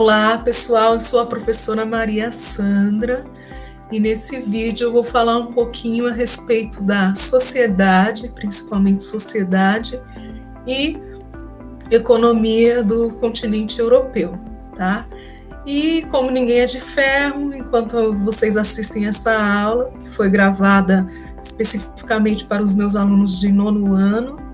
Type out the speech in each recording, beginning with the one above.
Olá, pessoal, eu sou a professora Maria Sandra e nesse vídeo eu vou falar um pouquinho a respeito da sociedade, principalmente sociedade e economia do continente europeu, tá? E como ninguém é de ferro, enquanto vocês assistem essa aula, que foi gravada especificamente para os meus alunos de 9º ano,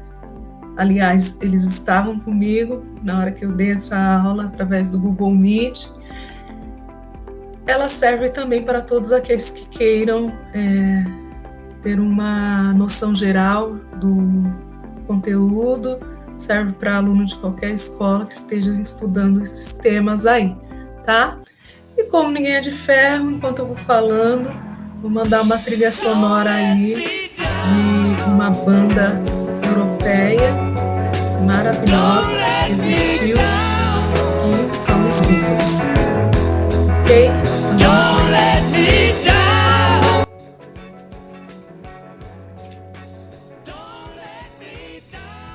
aliás, eles estavam comigo na hora que eu dei essa aula através do Google Meet. Ela serve também para todos aqueles que queiram ter uma noção geral do conteúdo, serve para aluno de qualquer escola que esteja estudando esses temas aí, tá? E como ninguém é de ferro, enquanto eu vou falando, vou mandar uma trilha sonora aí de uma banda europeia maravilhosa que existiu e são os Beatles. Ok?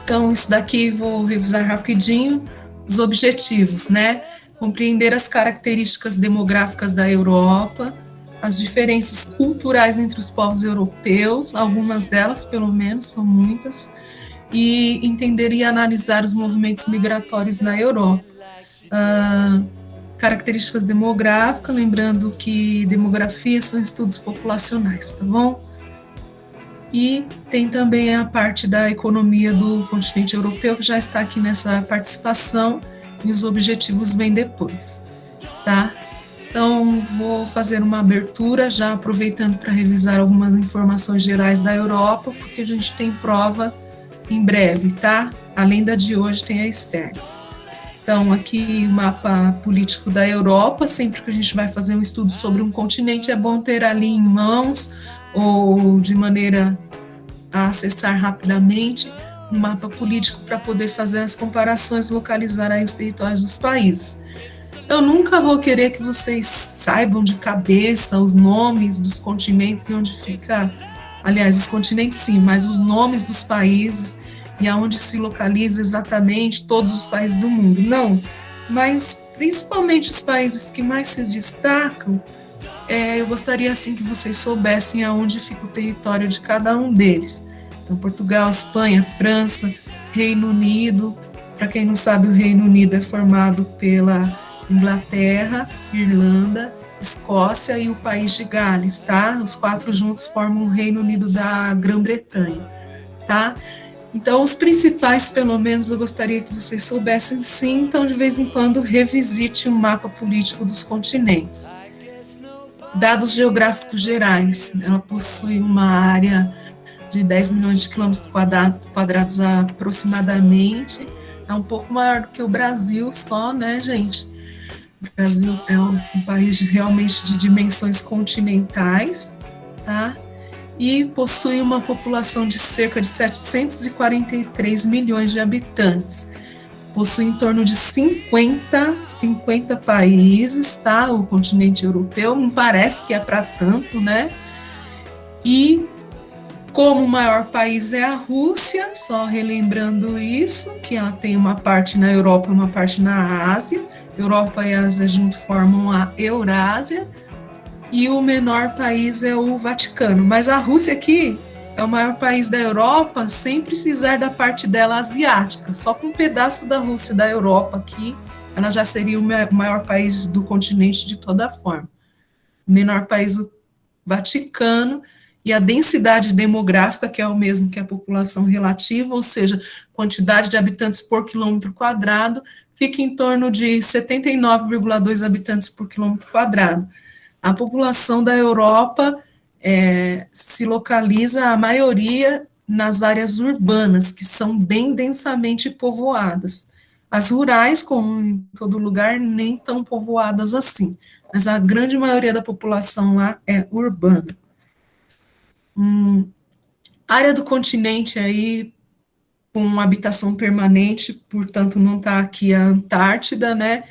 Então, isso daqui vou revisar rapidinho os objetivos, né? Compreender as características demográficas da Europa, as diferenças culturais entre os povos europeus, algumas delas, pelo menos, são muitas, e entender e analisar os movimentos migratórios na Europa. Características demográficas, lembrando que demografia são estudos populacionais, tá bom? E tem também a parte da economia do continente europeu, que já está aqui nessa participação, e os objetivos vêm depois, tá? Então, vou fazer uma abertura, já aproveitando para revisar algumas informações gerais da Europa, porque a gente tem prova em breve, tá? Além da de hoje, tem a externa. Então, aqui o mapa político da Europa, sempre que a gente vai fazer um estudo sobre um continente, é bom ter ali em mãos, ou de maneira a acessar rapidamente, um mapa político para poder fazer as comparações, localizar aí os territórios dos países. Eu nunca vou querer que vocês saibam de cabeça os nomes dos continentes e onde fica, aliás, os continentes sim, mas os nomes dos países e aonde se localiza exatamente todos os países do mundo. Não, mas principalmente os países que mais se destacam, eu gostaria assim que vocês soubessem aonde fica o território de cada um deles. Então, Portugal, Espanha, França, Reino Unido. Para quem não sabe, o Reino Unido é formado pela Inglaterra, Irlanda, Escócia e o país de Gales, tá? Os 4 juntos formam o Reino Unido da Grã-Bretanha, tá? Então, os principais, pelo menos, eu gostaria que vocês soubessem sim, então, de vez em quando, revisite o mapa político dos continentes. Dados geográficos gerais, ela possui uma área de 10 milhões de quilômetros quadrados aproximadamente, é um pouco maior do que o Brasil só, né, gente? O Brasil é um país realmente de dimensões continentais, tá? E possui uma população de cerca de 743 milhões de habitantes. Possui em torno de 50 países, tá? O continente europeu, não parece que é para tanto, né? E como o maior país é a Rússia, só relembrando isso, que ela tem uma parte na Europa e uma parte na Ásia. Europa e Ásia juntos formam a Eurásia. E o menor país é o Vaticano. Mas a Rússia aqui é o maior país da Europa sem precisar da parte dela asiática. Só com um pedaço da Rússia da Europa aqui, ela já seria o maior país do continente de toda forma. O menor país, o Vaticano, e a densidade demográfica, que é o mesmo que a população relativa, ou seja, quantidade de habitantes por quilômetro quadrado, fica em torno de 79,2 habitantes por quilômetro quadrado. A população da Europa se localiza, a maioria, nas áreas urbanas, que são bem densamente povoadas. As rurais, como em todo lugar, nem tão povoadas assim, mas a grande maioria da população lá é urbana. Área do continente aí, com habitação permanente, portanto, não está aqui a Antártida, né?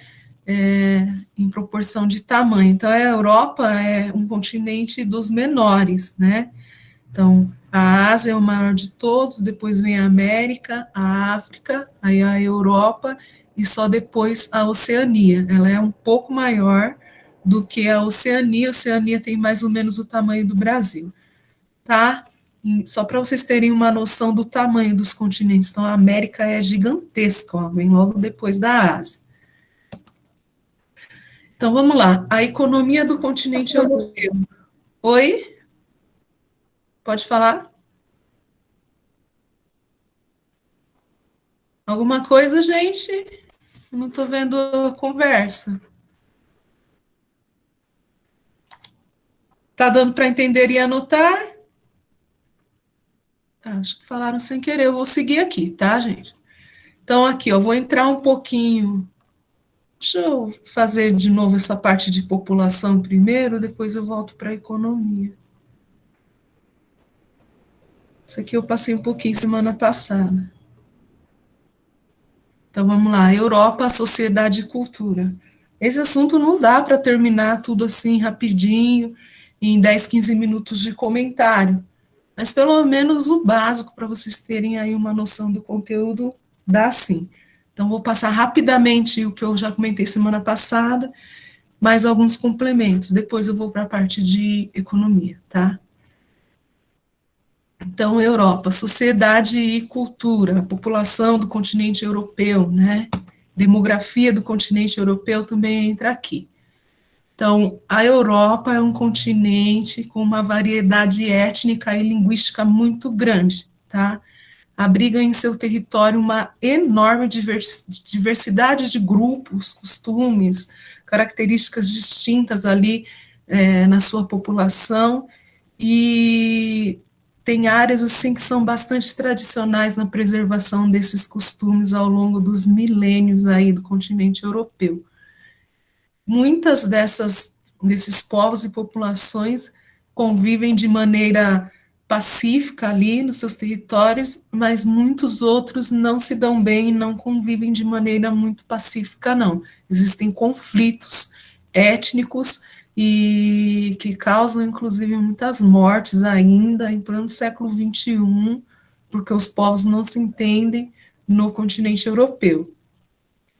Em proporção de tamanho. Então, a Europa é um continente dos menores, né? Então, a Ásia é o maior de todos, depois vem a América, a África, aí a Europa e só depois a Oceania. Ela é um pouco maior do que a Oceania. A Oceania tem mais ou menos o tamanho do Brasil, tá? Só para vocês terem uma noção do tamanho dos continentes. Então, a América é gigantesca, ó, vem logo depois da Ásia. Então, vamos lá. A economia do continente europeu. Oi? Pode falar? Alguma coisa, gente? Eu não estou vendo a conversa. Tá dando para entender e anotar? Acho que falaram sem querer. Eu vou seguir aqui, tá, gente? Então, aqui, ó, vou entrar um pouquinho. Deixa eu fazer de novo essa parte de população primeiro, depois eu volto para a economia. Isso aqui eu passei um pouquinho semana passada. Então vamos lá, Europa, sociedade e cultura. Esse assunto não dá para terminar tudo assim rapidinho, em 10, 15 minutos de comentário, mas pelo menos o básico para vocês terem aí uma noção do conteúdo, dá sim. Então vou passar rapidamente o que eu já comentei semana passada, mais alguns complementos, depois eu vou para a parte de economia, tá? Então, Europa, sociedade e cultura, população do continente europeu, né? Demografia do continente europeu também entra aqui. Então, a Europa é um continente com uma variedade étnica e linguística muito grande, tá? Abriga em seu território uma enorme diversidade de grupos, costumes, características distintas ali na sua população, e tem áreas assim que são bastante tradicionais na preservação desses costumes ao longo dos milênios aí do continente europeu. Muitas desses povos e populações convivem de maneira pacífica ali nos seus territórios, mas muitos outros não se dão bem e não convivem de maneira muito pacífica, não. Existem conflitos étnicos e que causam, inclusive, muitas mortes ainda em pleno século XXI, porque os povos não se entendem no continente europeu.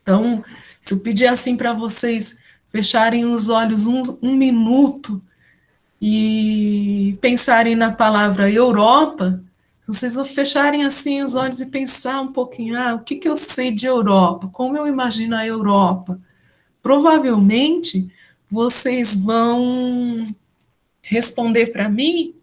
Então, se eu pedir assim para vocês fecharem os olhos um minuto e pensarem na palavra Europa, se vocês fecharem assim os olhos e pensar um pouquinho, o que eu sei de Europa? Como eu imagino a Europa? Provavelmente vocês vão responder para mim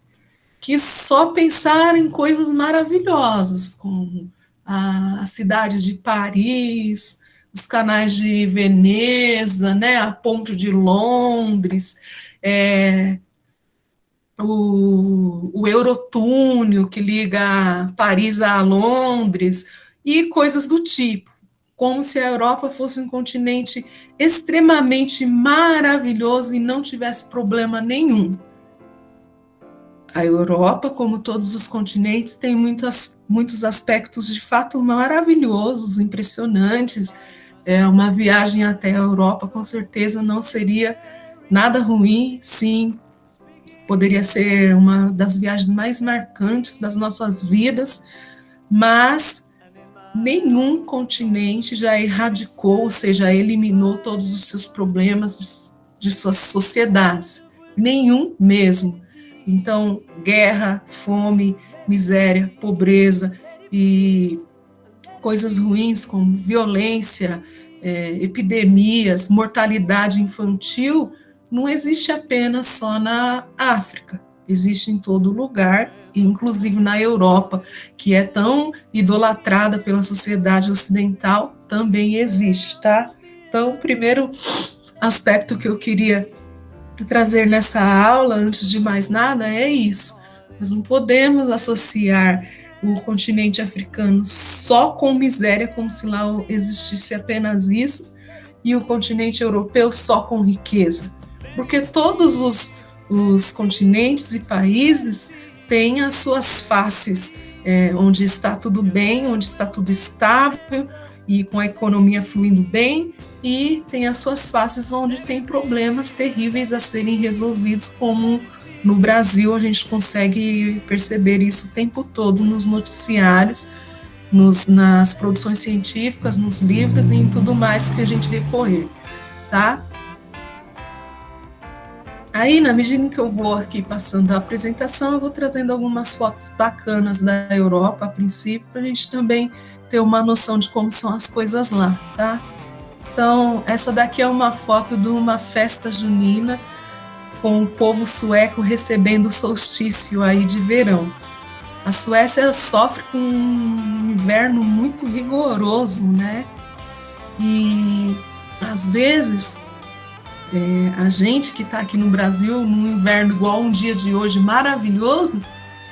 que só pensar em coisas maravilhosas, como a cidade de Paris, os canais de Veneza, né, a ponte de Londres, o Eurotúnel que liga Paris a Londres, e coisas do tipo, como se a Europa fosse um continente extremamente maravilhoso e não tivesse problema nenhum. A Europa, como todos os continentes, tem muitos aspectos de fato maravilhosos, impressionantes. Uma viagem até a Europa, com certeza, não seria nada ruim, sim, poderia ser uma das viagens mais marcantes das nossas vidas, mas nenhum continente já erradicou, ou seja, eliminou todos os seus problemas de suas sociedades. Nenhum mesmo. Então, guerra, fome, miséria, pobreza e coisas ruins como violência, epidemias, mortalidade infantil, não existe apenas só na África, existe em todo lugar, inclusive na Europa, que é tão idolatrada pela sociedade ocidental, também existe, tá? Então, o primeiro aspecto que eu queria trazer nessa aula, antes de mais nada, é isso. Nós não podemos associar o continente africano só com miséria, como se lá existisse apenas isso, e o continente europeu só com riqueza. Porque todos os continentes e países têm as suas faces, onde está tudo bem, onde está tudo estável, e com a economia fluindo bem, e tem as suas faces onde tem problemas terríveis a serem resolvidos, como no Brasil a gente consegue perceber isso o tempo todo nos noticiários, nas produções científicas, nos livros e em tudo mais que a gente recorrer, tá? Aí, na medida em que eu vou aqui passando a apresentação, eu vou trazendo algumas fotos bacanas da Europa, a princípio, para a gente também ter uma noção de como são as coisas lá, tá? Então, essa daqui é uma foto de uma festa junina com o povo sueco recebendo o solstício aí de verão. A Suécia sofre com um inverno muito rigoroso, né? E, às vezes, a gente que está aqui no Brasil, num inverno igual um dia de hoje maravilhoso,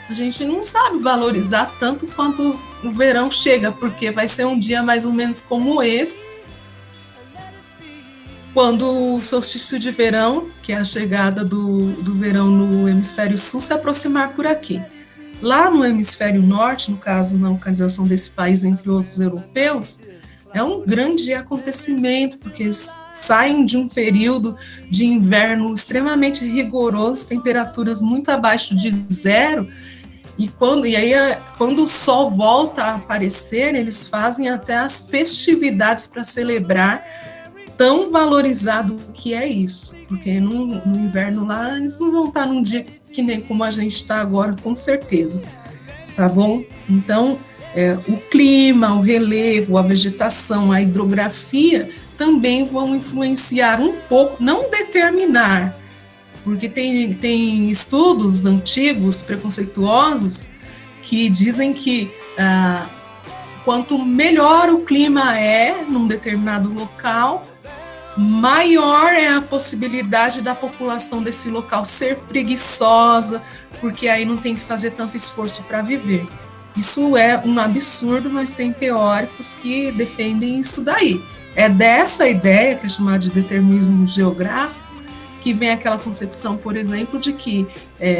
a gente não sabe valorizar tanto quanto o verão chega, porque vai ser um dia mais ou menos como esse, quando o solstício de verão, que é a chegada do verão no hemisfério sul, se aproximar por aqui. Lá no hemisfério norte, no caso, na localização desse país, entre outros europeus, é um grande acontecimento, porque saem de um período de inverno extremamente rigoroso, temperaturas muito abaixo de zero, quando o sol volta a aparecer, eles fazem até as festividades para celebrar tão valorizado que é isso, porque no inverno lá eles não vão estar num dia que nem como a gente está agora, com certeza, tá bom? Então, o clima, o relevo, a vegetação, a hidrografia também vão influenciar um pouco, não determinar, porque tem estudos antigos, preconceituosos, que dizem que quanto melhor o clima é num determinado local, maior é a possibilidade da população desse local ser preguiçosa, porque aí não tem que fazer tanto esforço para viver. Isso é um absurdo, mas tem teóricos que defendem isso daí. É dessa ideia, que é chamada de determinismo geográfico, que vem aquela concepção, por exemplo, de que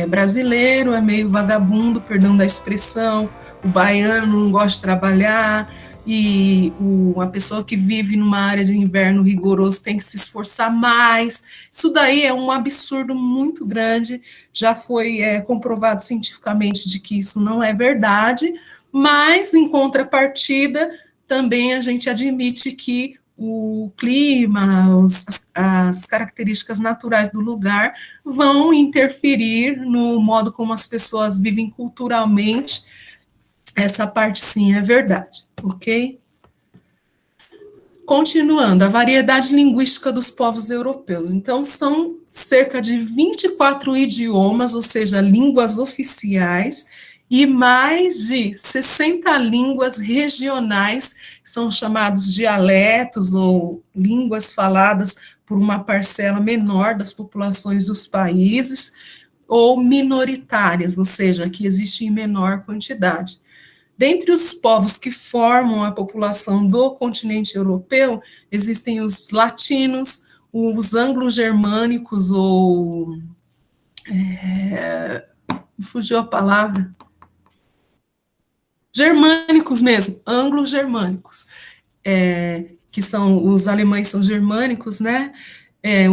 brasileiro é meio vagabundo, perdão da expressão, o baiano não gosta de trabalhar, e uma pessoa que vive numa área de inverno rigoroso tem que se esforçar mais. Isso daí é um absurdo muito grande, já foi comprovado cientificamente de que isso não é verdade, mas, em contrapartida, também a gente admite que o clima, as características naturais do lugar vão interferir no modo como as pessoas vivem culturalmente. Essa parte sim é verdade, ok? Continuando, a variedade linguística dos povos europeus. Então, são cerca de 24 idiomas, ou seja, línguas oficiais, e mais de 60 línguas regionais, que são chamados dialetos ou línguas faladas por uma parcela menor das populações dos países, ou minoritárias, ou seja, que existem em menor quantidade. Dentre os povos que formam a população do continente europeu, existem os latinos, os anglo-germânicos, ou. Fugiu a palavra. Germânicos mesmo, anglo-germânicos, que são os alemães são germânicos, né?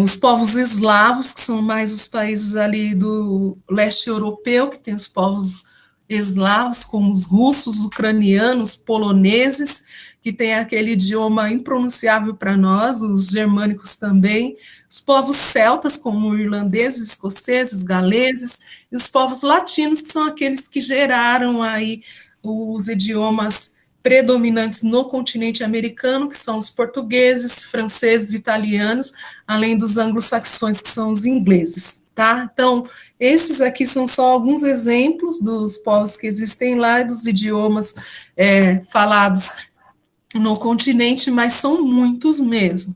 Os povos eslavos, que são mais os países ali do leste europeu, que tem os povos eslavos, como os russos, ucranianos, poloneses, que tem aquele idioma impronunciável para nós, os germânicos também, os povos celtas, como irlandeses, escoceses, galeses, e os povos latinos, que são aqueles que geraram aí os idiomas predominantes no continente americano, que são os portugueses, franceses, italianos, além dos anglo-saxões, que são os ingleses, tá? Então, esses aqui são só alguns exemplos dos povos que existem lá e dos idiomas falados no continente, mas são muitos mesmo,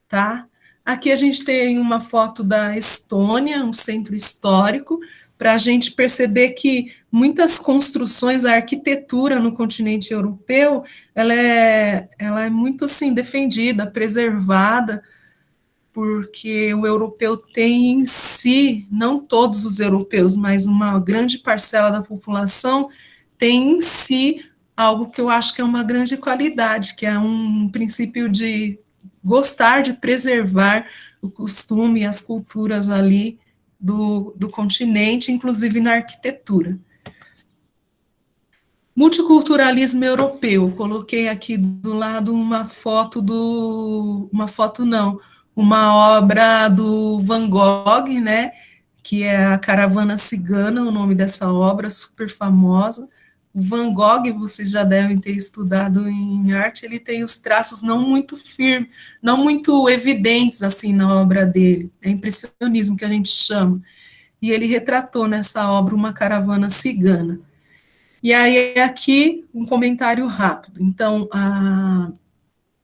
tá? Aqui a gente tem uma foto da Estônia, um centro histórico, para a gente perceber que muitas construções, a arquitetura no continente europeu, ela é muito assim defendida, preservada, porque o europeu tem em si, não todos os europeus, mas uma grande parcela da população tem em si algo que eu acho que é uma grande qualidade, que é um princípio de gostar de preservar o costume e as culturas ali do continente, inclusive na arquitetura. Multiculturalismo europeu. Coloquei aqui do lado uma obra do Van Gogh, né? Que é a Caravana Cigana, o nome dessa obra, super famosa. O Van Gogh, vocês já devem ter estudado em arte, ele tem os traços não muito firmes, não muito evidentes assim na obra dele. É impressionismo que a gente chama. E ele retratou nessa obra uma caravana cigana. E aí, aqui, um comentário rápido. Então,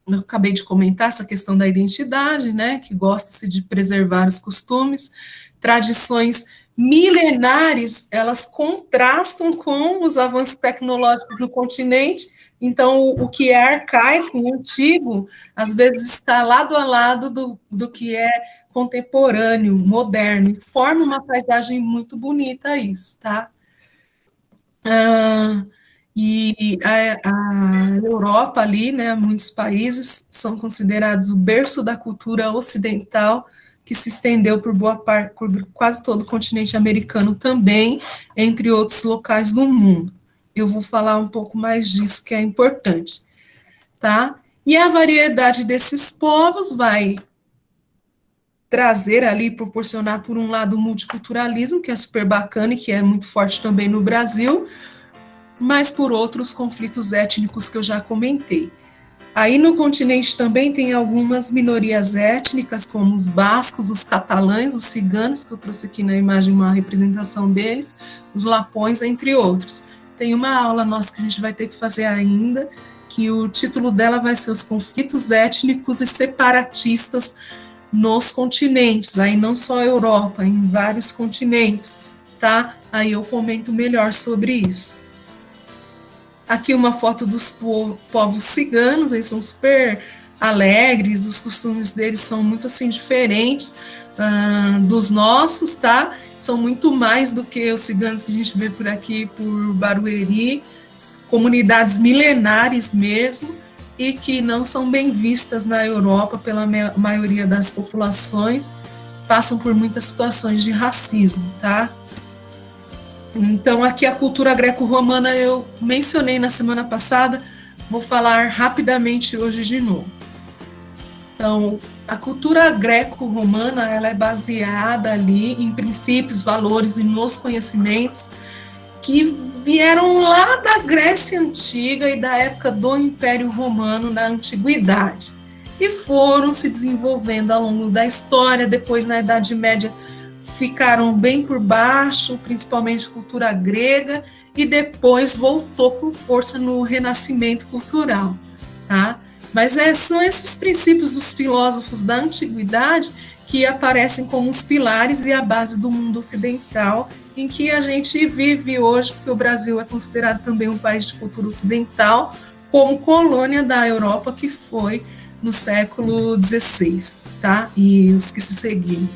eu acabei de comentar essa questão da identidade, né, que gosta-se de preservar os costumes, tradições milenares, elas contrastam com os avanços tecnológicos no continente, então, o que é arcaico, antigo, às vezes está lado a lado do que é contemporâneo, moderno, e forma uma paisagem muito bonita isso, tá? Ah, e a Europa ali, né, muitos países são considerados o berço da cultura ocidental, que se estendeu por boa parte, por quase todo o continente americano também, entre outros locais do mundo. Eu vou falar um pouco mais disso, que é importante, tá? E a variedade desses povos vai trazer ali, proporcionar, por um lado, o multiculturalismo, que é super bacana e que é muito forte também no Brasil, mas por outros conflitos étnicos que eu já comentei. Aí no continente também tem algumas minorias étnicas, como os bascos, os catalães, os ciganos, que eu trouxe aqui na imagem uma representação deles, os lapões, entre outros. Tem uma aula nossa que a gente vai ter que fazer ainda, que o título dela vai ser Os Conflitos Étnicos e Separatistas nos Continentes, aí não só a Europa, em vários continentes, tá? Aí eu comento melhor sobre isso. Aqui uma foto dos povos ciganos, eles são super alegres, os costumes deles são muito assim diferentes dos nossos, tá? São muito mais do que os ciganos que a gente vê por aqui, por Barueri, comunidades milenares mesmo, e que não são bem vistas na Europa pela maioria das populações, passam por muitas situações de racismo, tá? Então, aqui a cultura greco-romana eu mencionei na semana passada, vou falar rapidamente hoje de novo. Então, a cultura greco-romana, ela é baseada ali em princípios, valores e nos conhecimentos que vieram lá da Grécia Antiga e da época do Império Romano na Antiguidade e foram se desenvolvendo ao longo da história. Depois, na Idade Média, ficaram bem por baixo, principalmente cultura grega, e depois voltou com força no renascimento cultural, tá? Mas são esses princípios dos filósofos da antiguidade que aparecem como os pilares e a base do mundo ocidental em que a gente vive hoje, porque o Brasil é considerado também um país de cultura ocidental, como colônia da Europa, que foi no século XVI, tá? E os que se seguiram.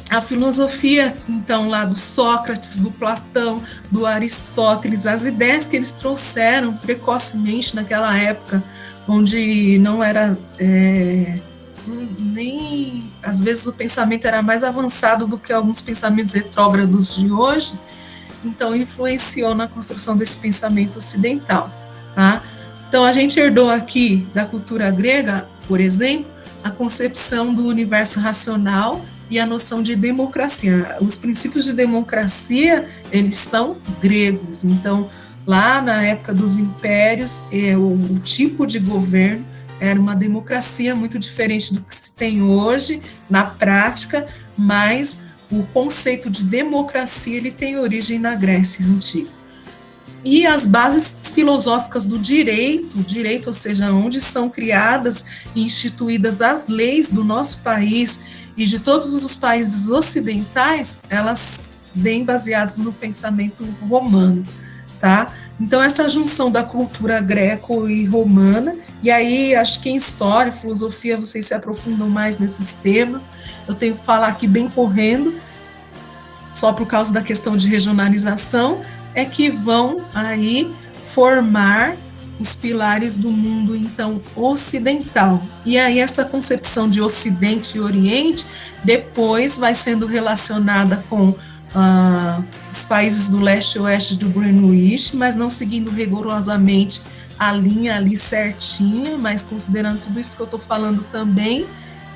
A filosofia, então, lá do Sócrates, do Platão, do Aristóteles, as ideias que eles trouxeram precocemente naquela época, onde não era nem, às vezes o pensamento era mais avançado do que alguns pensamentos retrógrados de hoje, então influenciou na construção desse pensamento ocidental, tá? Então a gente herdou aqui da cultura grega, por exemplo, a concepção do universo racional e a noção de democracia. Os princípios de democracia, eles são gregos. Então, lá na época dos impérios, o tipo de governo era uma democracia muito diferente do que se tem hoje na prática, mas o conceito de democracia ele tem origem na Grécia Antiga. E as bases filosóficas do direito, ou seja, onde são criadas e instituídas as leis do nosso país e de todos os países ocidentais, elas vêm baseadas no pensamento romano, tá? Então, essa junção da cultura greco e romana, e aí acho que em história, filosofia, vocês se aprofundam mais nesses temas, eu tenho que falar aqui bem correndo, só por causa da questão de regionalização, é que vão aí formar os pilares do mundo, então, ocidental. E aí essa concepção de Ocidente e Oriente depois vai sendo relacionada com os países do leste e oeste do Greenwich, mas não seguindo rigorosamente a linha ali certinha, mas considerando tudo isso que eu estou falando também.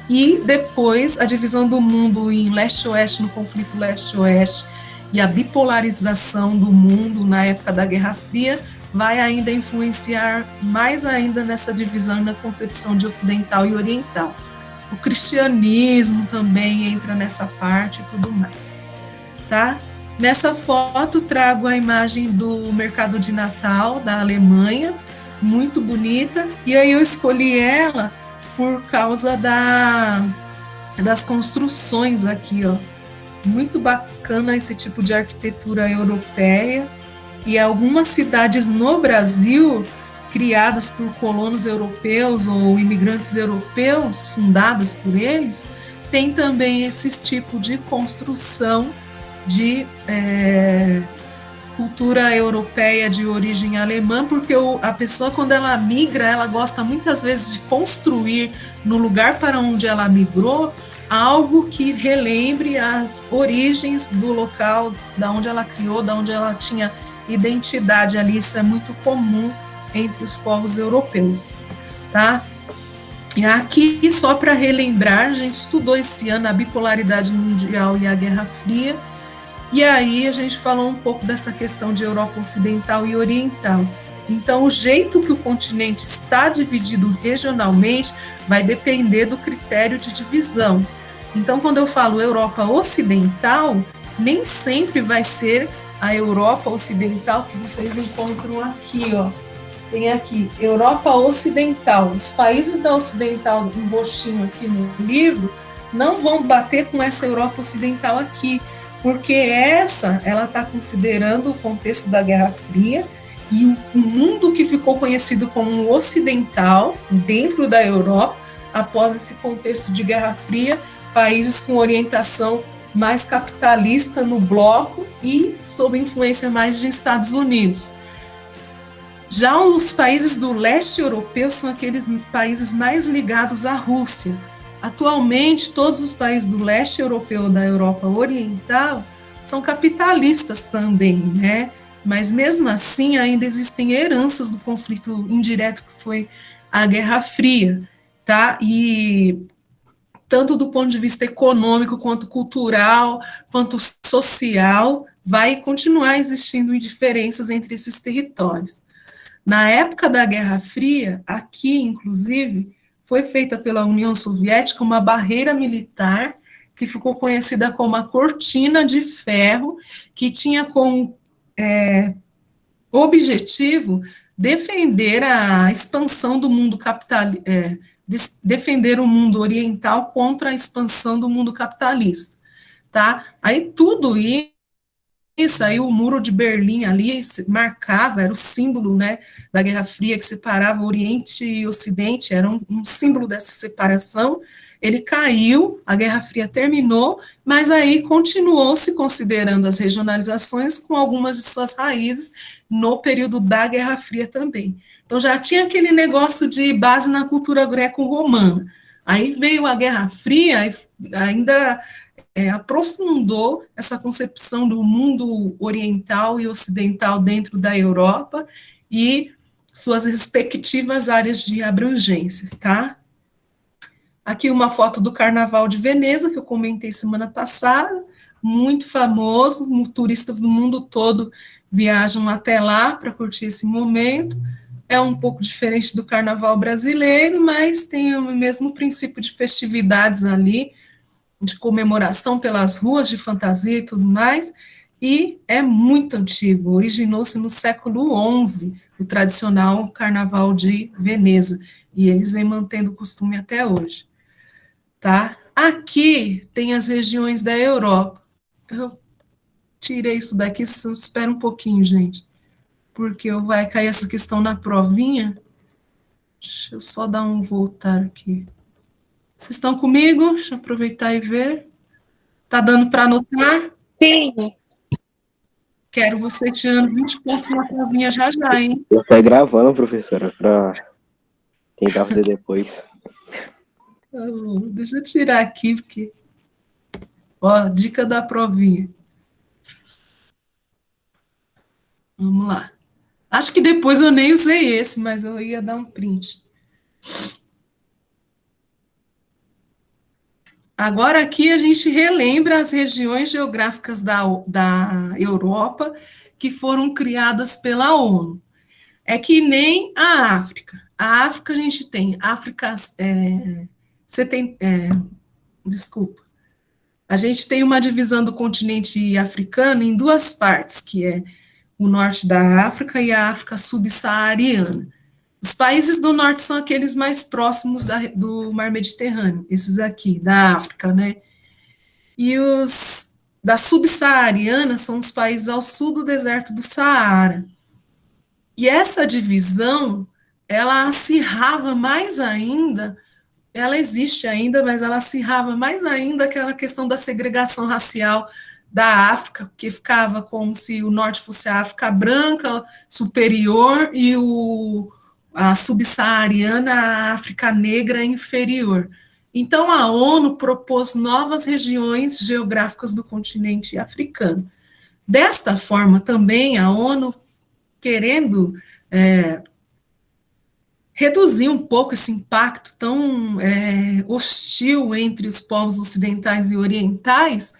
E depois a divisão do mundo em leste-oeste, no conflito leste-oeste, e a bipolarização do mundo na época da Guerra Fria vai ainda influenciar mais ainda nessa divisão e na concepção de ocidental e oriental. O cristianismo também entra nessa parte e tudo mais, tá? Nessa foto trago a imagem do mercado de Natal da Alemanha, muito bonita, e aí eu escolhi ela por causa das construções aqui, ó. Muito bacana esse tipo de arquitetura europeia, e algumas cidades no Brasil, criadas por colonos europeus ou imigrantes europeus, fundadas por eles, tem também esse tipo de construção de cultura europeia de origem alemã, porque a pessoa, quando ela migra, ela gosta muitas vezes de construir no lugar para onde ela migrou algo que relembre as origens do local, da onde ela criou, da onde ela tinha identidade ali. Isso é muito comum entre os povos europeus, tá? E aqui, só para relembrar, a gente estudou esse ano a bipolaridade mundial e a Guerra Fria, e aí a gente falou um pouco dessa questão de Europa Ocidental e Oriental. Então, o jeito que o continente está dividido regionalmente vai depender do critério de divisão. Então, quando eu falo Europa Ocidental, nem sempre vai ser a Europa Ocidental que vocês encontram aqui, ó. Tem aqui, Europa Ocidental. Os países da Ocidental, um roxinho aqui no livro, não vão bater com essa Europa Ocidental aqui, porque ela está considerando o contexto da Guerra Fria e o mundo que ficou conhecido como ocidental, dentro da Europa, após esse contexto de Guerra Fria, países com orientação mais capitalista no bloco e sob influência mais de Estados Unidos. Já os países do leste europeu são aqueles países mais ligados à Rússia. Atualmente, todos os países do leste europeu, da Europa Oriental, são capitalistas também, né? Mas mesmo assim, ainda existem heranças do conflito indireto que foi a Guerra Fria, tá? E tanto do ponto de vista econômico, quanto cultural, quanto social, vai continuar existindo diferenças entre esses territórios. Na época da Guerra Fria, aqui, inclusive, foi feita pela União Soviética uma barreira militar que ficou conhecida como a Cortina de Ferro, que tinha como objetivo defender a expansão do mundo defender o mundo oriental contra a expansão do mundo capitalista, tá? Aí tudo isso aí, o muro de Berlim ali marcava, era o símbolo, né, da Guerra Fria, que separava Oriente e Ocidente, era um símbolo dessa separação. Ele caiu, a Guerra Fria terminou, mas aí continuou se considerando as regionalizações com algumas de suas raízes no período da Guerra Fria também. Então já tinha aquele negócio de base na cultura greco-romana. Aí veio a Guerra Fria, ainda aprofundou essa concepção do mundo oriental e ocidental dentro da Europa e suas respectivas áreas de abrangência, tá? Aqui uma foto do Carnaval de Veneza, que eu comentei semana passada, muito famoso, turistas do mundo todo viajam até lá para curtir esse momento. É um pouco diferente do Carnaval brasileiro, mas tem o mesmo princípio de festividades ali, de comemoração pelas ruas de fantasia e tudo mais, e é muito antigo, originou-se no século XI, o tradicional Carnaval de Veneza, e eles vêm mantendo o costume até hoje, tá? Aqui tem as regiões da Europa. Eu tirei isso daqui, espera um pouquinho, gente, porque vai cair essa questão na provinha. Deixa eu só dar um voltar aqui. Vocês estão comigo? Deixa eu aproveitar e ver. Tá dando para anotar? Sim. Quero você tirando 20 pontos na provinha já já, hein? Eu saio gravando, professora, para tentar fazer depois. Deixa eu tirar aqui, porque... Ó, dica da provinha. Vamos lá. Acho que depois eu nem usei esse, mas eu ia dar um print. Agora aqui a gente relembra as regiões geográficas da Europa que foram criadas pela ONU. É que nem a África. A África a gente tem África, desculpa. A gente tem uma divisão do continente africano em duas partes, que é o norte da África e a África subsaariana. Os países do norte são aqueles mais próximos do mar Mediterrâneo, esses aqui, da África, né? E os da subsaariana são os países ao sul do deserto do Saara. E essa divisão, ela acirrava mais ainda, ela existe ainda, mas ela acirrava mais ainda aquela questão da segregação racial da África, porque ficava como se o norte fosse a África branca, superior, e a subsaariana, a África negra, inferior. Então, a ONU propôs novas regiões geográficas do continente africano. Desta forma, também, a ONU, querendo reduzir um pouco esse impacto tão hostil entre os povos ocidentais e orientais,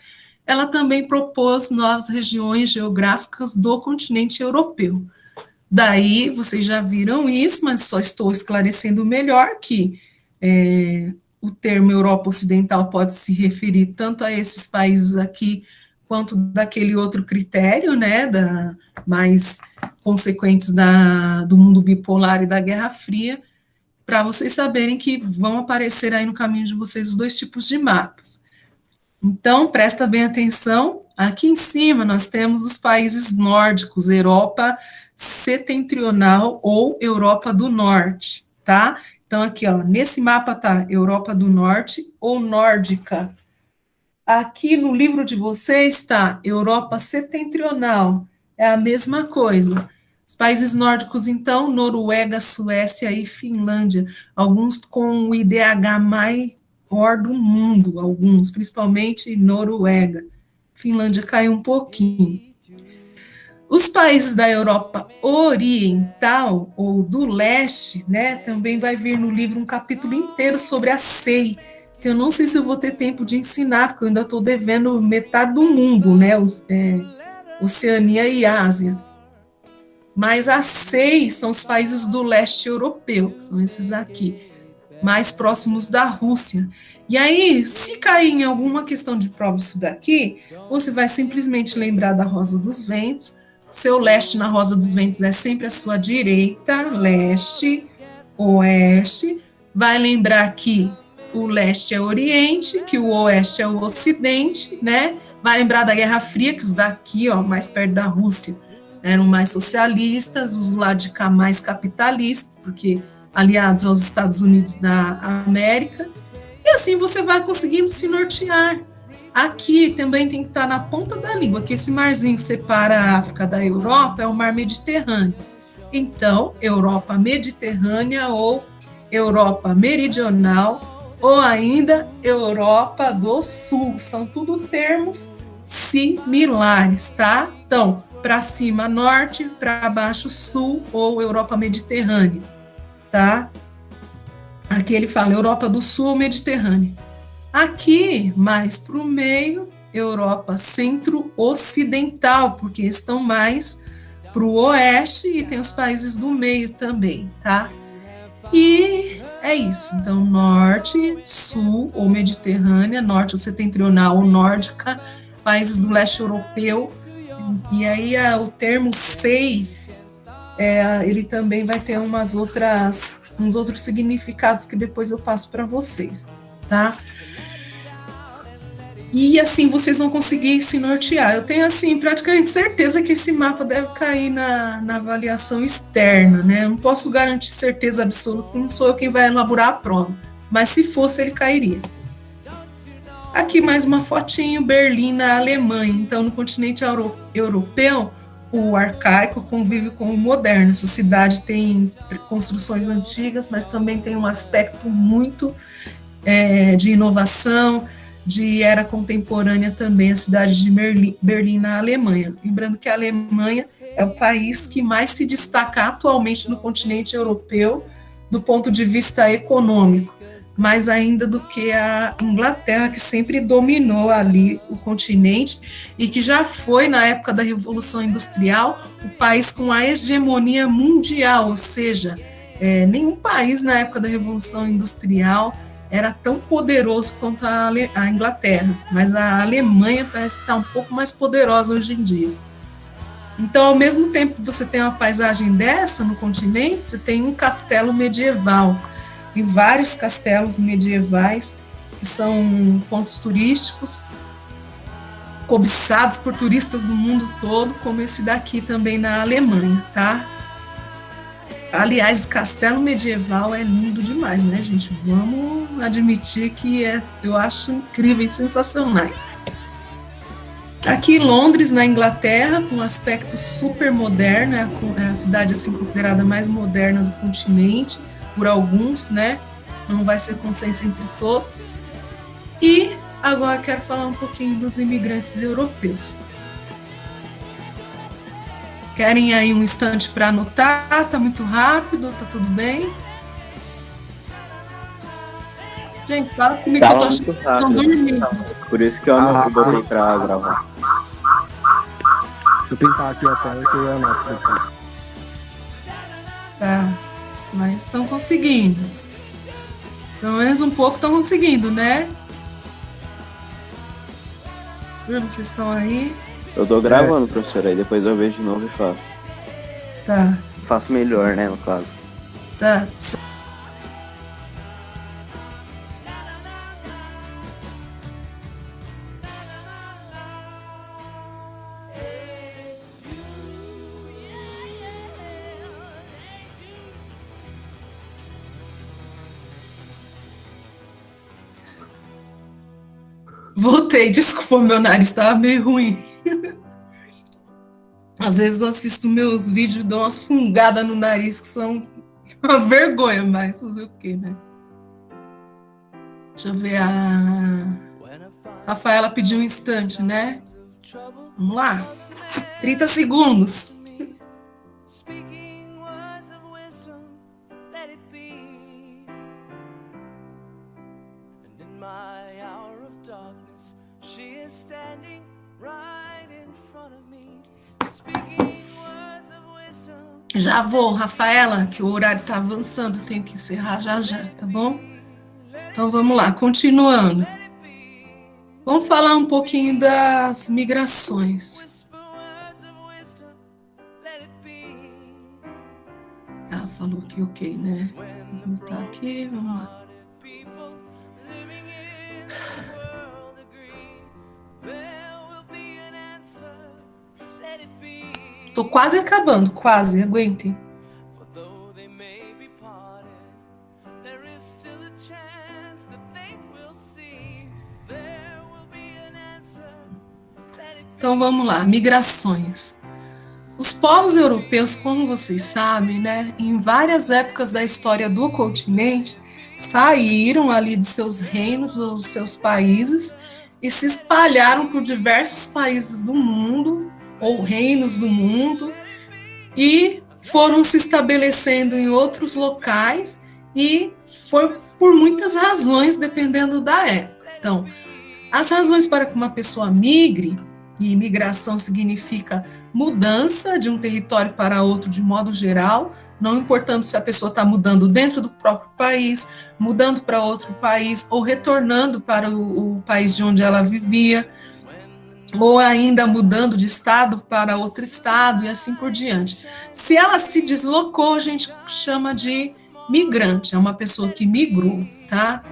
ela também propôs novas regiões geográficas do continente europeu. Daí, vocês já viram isso, mas só estou esclarecendo melhor que o termo Europa Ocidental pode se referir tanto a esses países aqui, quanto daquele outro critério, né, mais consequentes do mundo bipolar e da Guerra Fria, para vocês saberem que vão aparecer aí no caminho de vocês os dois tipos de mapas. Então, presta bem atenção, aqui em cima nós temos os países nórdicos, Europa setentrional ou Europa do Norte, tá? Então, aqui, ó, nesse mapa tá Europa do Norte ou Nórdica. Aqui no livro de vocês está Europa setentrional, é a mesma coisa. Os países nórdicos, então, Noruega, Suécia e Finlândia, alguns com o IDH maior do mundo, alguns, principalmente Noruega. Finlândia caiu um pouquinho. Os países da Europa Oriental, ou do Leste, né, também vai vir no livro um capítulo inteiro sobre a CEI, que eu não sei se eu vou ter tempo de ensinar, porque eu ainda estou devendo metade do mundo, né, Oceania e Ásia. Mas a CEI são os países do leste europeu, são esses aqui, mais próximos da Rússia. E aí, se cair em alguma questão de prova isso daqui, você vai simplesmente lembrar da Rosa dos Ventos. Seu leste na Rosa dos Ventos é sempre a sua direita, leste, oeste. Vai lembrar que o leste é o oriente, que o oeste é o ocidente, né? Vai lembrar da Guerra Fria, que os daqui, ó, mais perto da Rússia, eram mais socialistas, os do lado de cá mais capitalistas, porque aliados aos Estados Unidos da América. E assim você vai conseguindo se nortear. Aqui também tem que estar na ponta da língua, que esse marzinho que separa a África da Europa é o mar Mediterrâneo. Então, Europa Mediterrânea ou Europa Meridional ou ainda Europa do Sul. São tudo termos similares, tá? Então, para cima norte, para baixo sul ou Europa Mediterrânea, tá? Aqui ele fala Europa do Sul ou Mediterrânea. Aqui, mais para o meio, Europa centro-ocidental, porque estão mais para o oeste e tem os países do meio também, tá? E é isso. Então, norte, sul ou Mediterrânea, norte ou setentrional ou nórdica, países do leste europeu. E aí o termo SEI, ele também vai ter uns outros significados que depois eu passo para vocês, tá? E assim vocês vão conseguir se nortear. Eu tenho assim praticamente certeza que esse mapa deve cair na avaliação externa, né? Eu não posso garantir certeza absoluta, porque não sou eu quem vai elaborar a prova, mas se fosse ele cairia. Aqui mais uma fotinho, Berlim, na Alemanha. Então, no continente europeu, o arcaico convive com o moderno. Essa cidade tem construções antigas, mas também tem um aspecto muito de inovação, de era contemporânea também, a cidade de Berlim, na Alemanha. Lembrando que a Alemanha é o país que mais se destaca atualmente no continente europeu do ponto de vista econômico, mais ainda do que a Inglaterra, que sempre dominou ali o continente e que já foi, na época da Revolução Industrial, o país com a hegemonia mundial, ou seja, nenhum país na época da Revolução Industrial era tão poderoso quanto a Inglaterra, mas a Alemanha parece que está um pouco mais poderosa hoje em dia. Então, ao mesmo tempo que você tem uma paisagem dessa no continente, você tem um castelo medieval, e vários castelos medievais que são pontos turísticos, cobiçados por turistas do mundo todo, como esse daqui também na Alemanha, tá? Aliás, o castelo medieval é lindo demais, né, gente? Vamos admitir que eu acho incríveis, sensacionais. Aqui em Londres, na Inglaterra, com um aspecto super moderno, é a cidade assim considerada mais moderna do continente, por alguns, né? Não vai ser consenso entre todos. E agora quero falar um pouquinho dos imigrantes europeus. Querem aí um instante para anotar? Tá muito rápido? Tá tudo bem? Gente, fala comigo que eu tô achando que estão dormindo. Por isso que eu botei para gravar. Deixa eu pintar aqui a tela que eu anoto depois. Tá, mas estão conseguindo. Pelo menos um pouco estão conseguindo, né? Vocês estão aí? Eu tô gravando, professor, aí depois eu vejo de novo e faço. Tá. Faço melhor, né, no caso. Tá. Voltei, desculpa, meu nariz estava meio ruim. Às vezes eu assisto meus vídeos e dou umas fungadas no nariz que são uma vergonha, mas fazer o quê, né? Deixa eu ver, a Rafaela pediu um instante, né? Vamos lá. 30 segundos. Já vou, Rafaela, que o horário está avançando, tenho que encerrar já, tá bom? Então vamos lá, continuando. Vamos falar um pouquinho das migrações. Ela falou que ok, né? Vamos botar aqui, vamos lá. Tô quase acabando, quase, aguentem. Então vamos lá, migrações. Os povos europeus, como vocês sabem, né, em várias épocas da história do continente, saíram ali dos seus reinos ou dos seus países e se espalharam por diversos países do mundo, ou reinos do mundo, e foram se estabelecendo em outros locais, e foi por muitas razões, dependendo da época. Então, as razões para que uma pessoa migre, e migração significa mudança de um território para outro de modo geral, não importando se a pessoa está mudando dentro do próprio país, mudando para outro país, ou retornando para o país de onde ela vivia, ou ainda mudando de estado para outro estado e assim por diante. Se ela se deslocou, a gente chama de migrante, é uma pessoa que migrou, tá?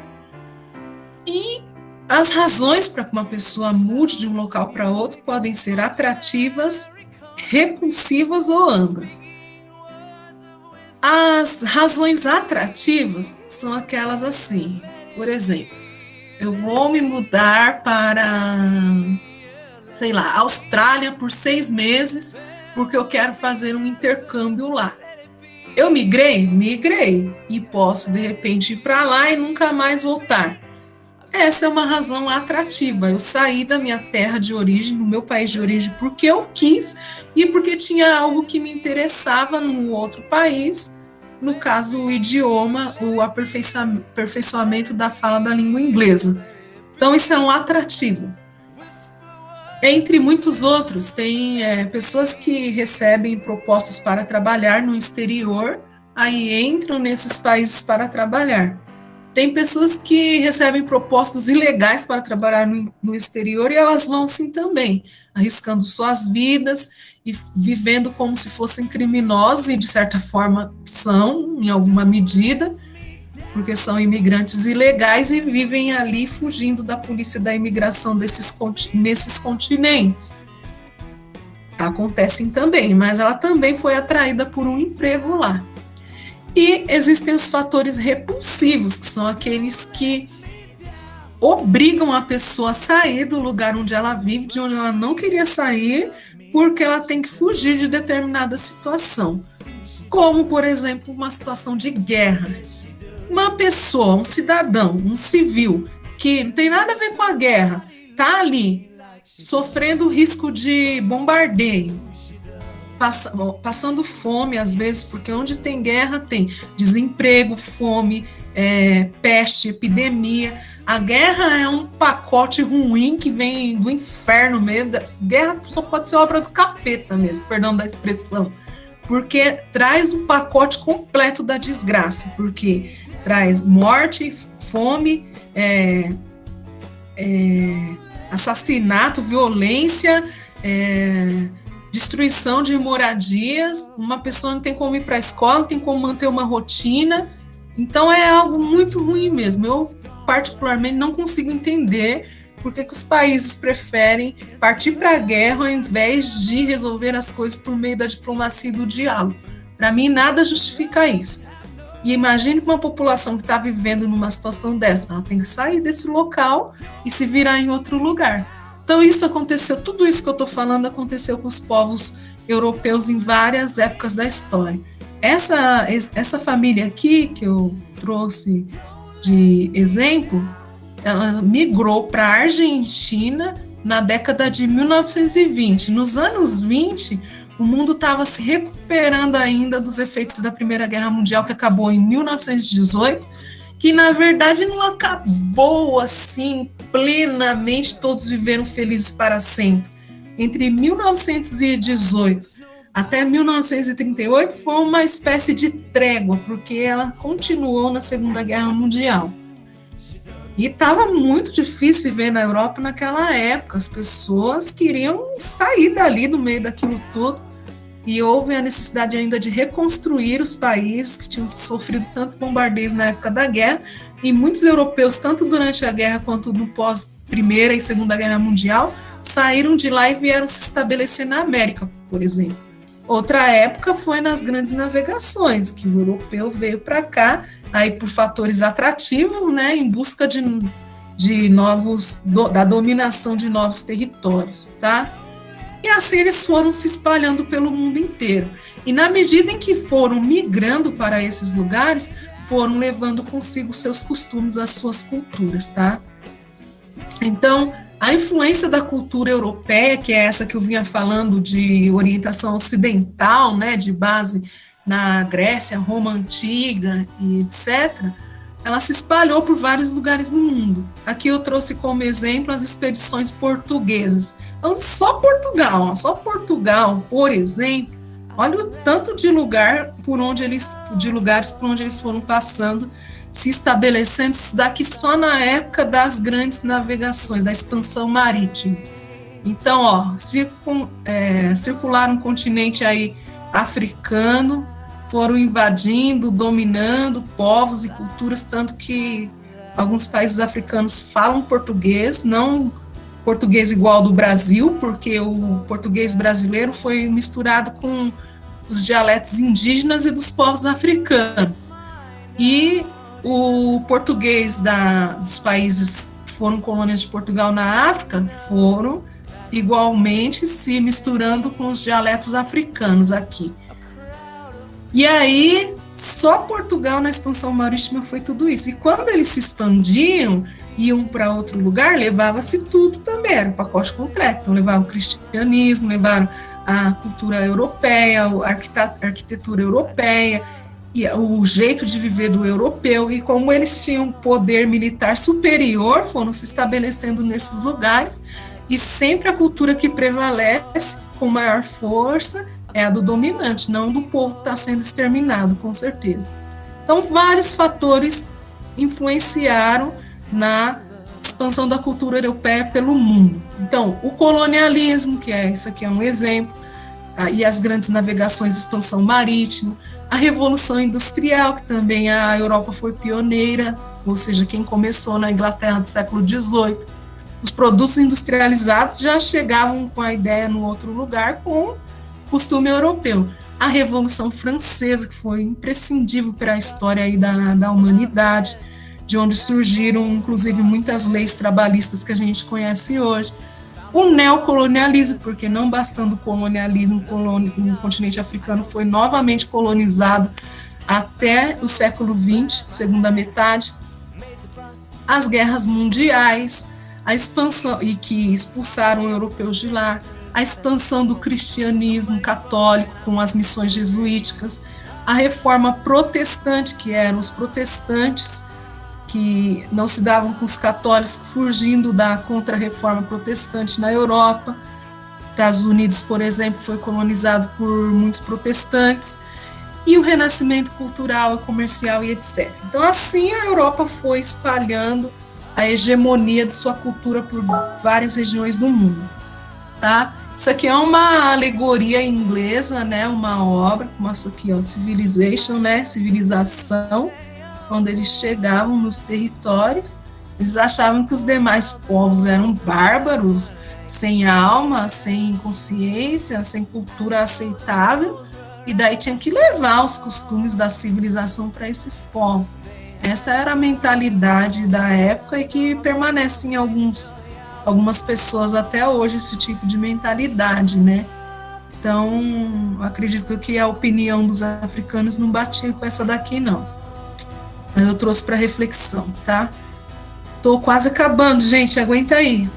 E as razões para que uma pessoa mude de um local para outro podem ser atrativas, repulsivas ou ambas. As razões atrativas são aquelas assim, por exemplo, eu vou me mudar para, sei lá, Austrália por 6 meses, porque eu quero fazer um intercâmbio lá. Eu migrei? Migrei. E posso, de repente, ir para lá e nunca mais voltar. Essa é uma razão atrativa. Eu saí da minha terra de origem, do meu país de origem, porque eu quis e porque tinha algo que me interessava no outro país, no caso o idioma, o aperfeiçoamento da fala da língua inglesa. Então isso é um atrativo. Entre muitos outros, tem pessoas que recebem propostas para trabalhar no exterior, aí entram nesses países para trabalhar. Tem pessoas que recebem propostas ilegais para trabalhar no exterior e elas vão assim também, arriscando suas vidas e vivendo como se fossem criminosos, e de certa forma são, em alguma medida, porque são imigrantes ilegais e vivem ali fugindo da polícia da imigração nesses continentes. Acontecem também, mas ela também foi atraída por um emprego lá. E existem os fatores repulsivos, que são aqueles que obrigam a pessoa a sair do lugar onde ela vive, de onde ela não queria sair, porque ela tem que fugir de determinada situação. Como, por exemplo, uma situação de guerra. Uma pessoa, um cidadão, um civil, que não tem nada a ver com a guerra, está ali, sofrendo risco de bombardeio, passando fome às vezes, porque onde tem guerra tem desemprego, fome, peste, epidemia. A guerra é um pacote ruim que vem do inferno mesmo. Guerra só pode ser obra do capeta mesmo, perdão da expressão, porque traz um pacote completo da desgraça, porque traz morte, fome, assassinato, violência, destruição de moradias. Uma pessoa não tem como ir para a escola, não tem como manter uma rotina. Então é algo muito ruim mesmo. Eu, particularmente, não consigo entender por que os países preferem partir para a guerra ao invés de resolver as coisas por meio da diplomacia e do diálogo. Para mim, nada justifica isso. E imagine que uma população que está vivendo numa situação dessa, ela tem que sair desse local e se virar em outro lugar. Então isso aconteceu, tudo isso que eu estou falando aconteceu com os povos europeus em várias épocas da história. Essa família aqui, que eu trouxe de exemplo, ela migrou para a Argentina na década de 1920. Nos anos 20, o mundo estava se recuperando ainda dos efeitos da Primeira Guerra Mundial, que acabou em 1918, que na verdade não acabou assim plenamente, todos viveram felizes para sempre. Entre 1918 até 1938 foi uma espécie de trégua, porque ela continuou na Segunda Guerra Mundial. E estava muito difícil viver na Europa naquela época, as pessoas queriam sair dali no meio daquilo tudo, e houve a necessidade ainda de reconstruir os países que tinham sofrido tantos bombardeios na época da guerra, e muitos europeus, tanto durante a guerra quanto no pós-Primeira e Segunda Guerra Mundial, saíram de lá e vieram se estabelecer na América, por exemplo. Outra época foi nas grandes navegações, que o europeu veio para cá, aí por fatores atrativos, né, em busca de novos, da dominação de novos territórios, tá? E assim eles foram se espalhando pelo mundo inteiro. E na medida em que foram migrando para esses lugares, foram levando consigo seus costumes, as suas culturas, tá? Então, a influência da cultura europeia, que é essa que eu vinha falando de orientação ocidental, né, de base na Grécia, Roma Antiga e etc., ela se espalhou por vários lugares no mundo. Aqui eu trouxe como exemplo as expedições portuguesas. Então, só Portugal, por exemplo, olha o tanto de lugares por onde eles foram passando, se estabelecendo, isso daqui só na época das grandes navegações, da expansão marítima. Então, circularam um continente aí africano, foram invadindo, dominando povos e culturas, tanto que alguns países africanos falam português, não português igual ao do Brasil, porque o português brasileiro foi misturado com os dialetos indígenas e dos povos africanos. E o português dos países que foram colônias de Portugal na África foram igualmente se misturando com os dialetos africanos aqui. E aí, só Portugal na expansão marítima foi tudo isso. E quando eles se expandiam, iam para outro lugar, levava-se tudo também, era o pacote completo. Então, levavam o cristianismo, levaram a cultura europeia, a arquitetura europeia, e o jeito de viver do europeu, e como eles tinham poder militar superior, foram se estabelecendo nesses lugares, e sempre a cultura que prevalece com maior força é a do dominante, não do povo que está sendo exterminado, com certeza. Então, vários fatores influenciaram na expansão da cultura europeia pelo mundo. Então, o colonialismo, que é isso aqui é um exemplo, e as grandes navegações, expansão marítima, a Revolução Industrial, que também a Europa foi pioneira, ou seja, quem começou na Inglaterra do século XVIII. Os produtos industrializados já chegavam com a ideia no outro lugar com o costume europeu. A Revolução Francesa, que foi imprescindível para a história aí da humanidade, de onde surgiram, inclusive, muitas leis trabalhistas que a gente conhece hoje. O neocolonialismo, porque não bastando o colonialismo, o continente africano foi novamente colonizado até o século XX, segunda metade. As guerras mundiais, a expansão, e que expulsaram europeus de lá, a expansão do cristianismo católico com as missões jesuíticas, a reforma protestante, que eram os protestantes que não se davam com os católicos, fugindo da contra-reforma protestante na Europa. Estados Unidos, por exemplo, foi colonizado por muitos protestantes, e o renascimento cultural, comercial e etc. Então, assim, a Europa foi espalhando a hegemonia de sua cultura por várias regiões do mundo, tá? Isso aqui é uma alegoria inglesa, né? Uma obra, como essa aqui, ó, Civilization, né? Civilização. Quando eles chegavam nos territórios, eles achavam que os demais povos eram bárbaros, sem alma, sem consciência, sem cultura aceitável, e daí tinha que levar os costumes da civilização para esses povos. Essa era a mentalidade da época e que permanece em algumas pessoas até hoje, esse tipo de mentalidade, né? Então, acredito que a opinião dos africanos não batia com essa daqui, não. Mas eu trouxe para reflexão, tá? Tô quase acabando, gente, aguenta aí.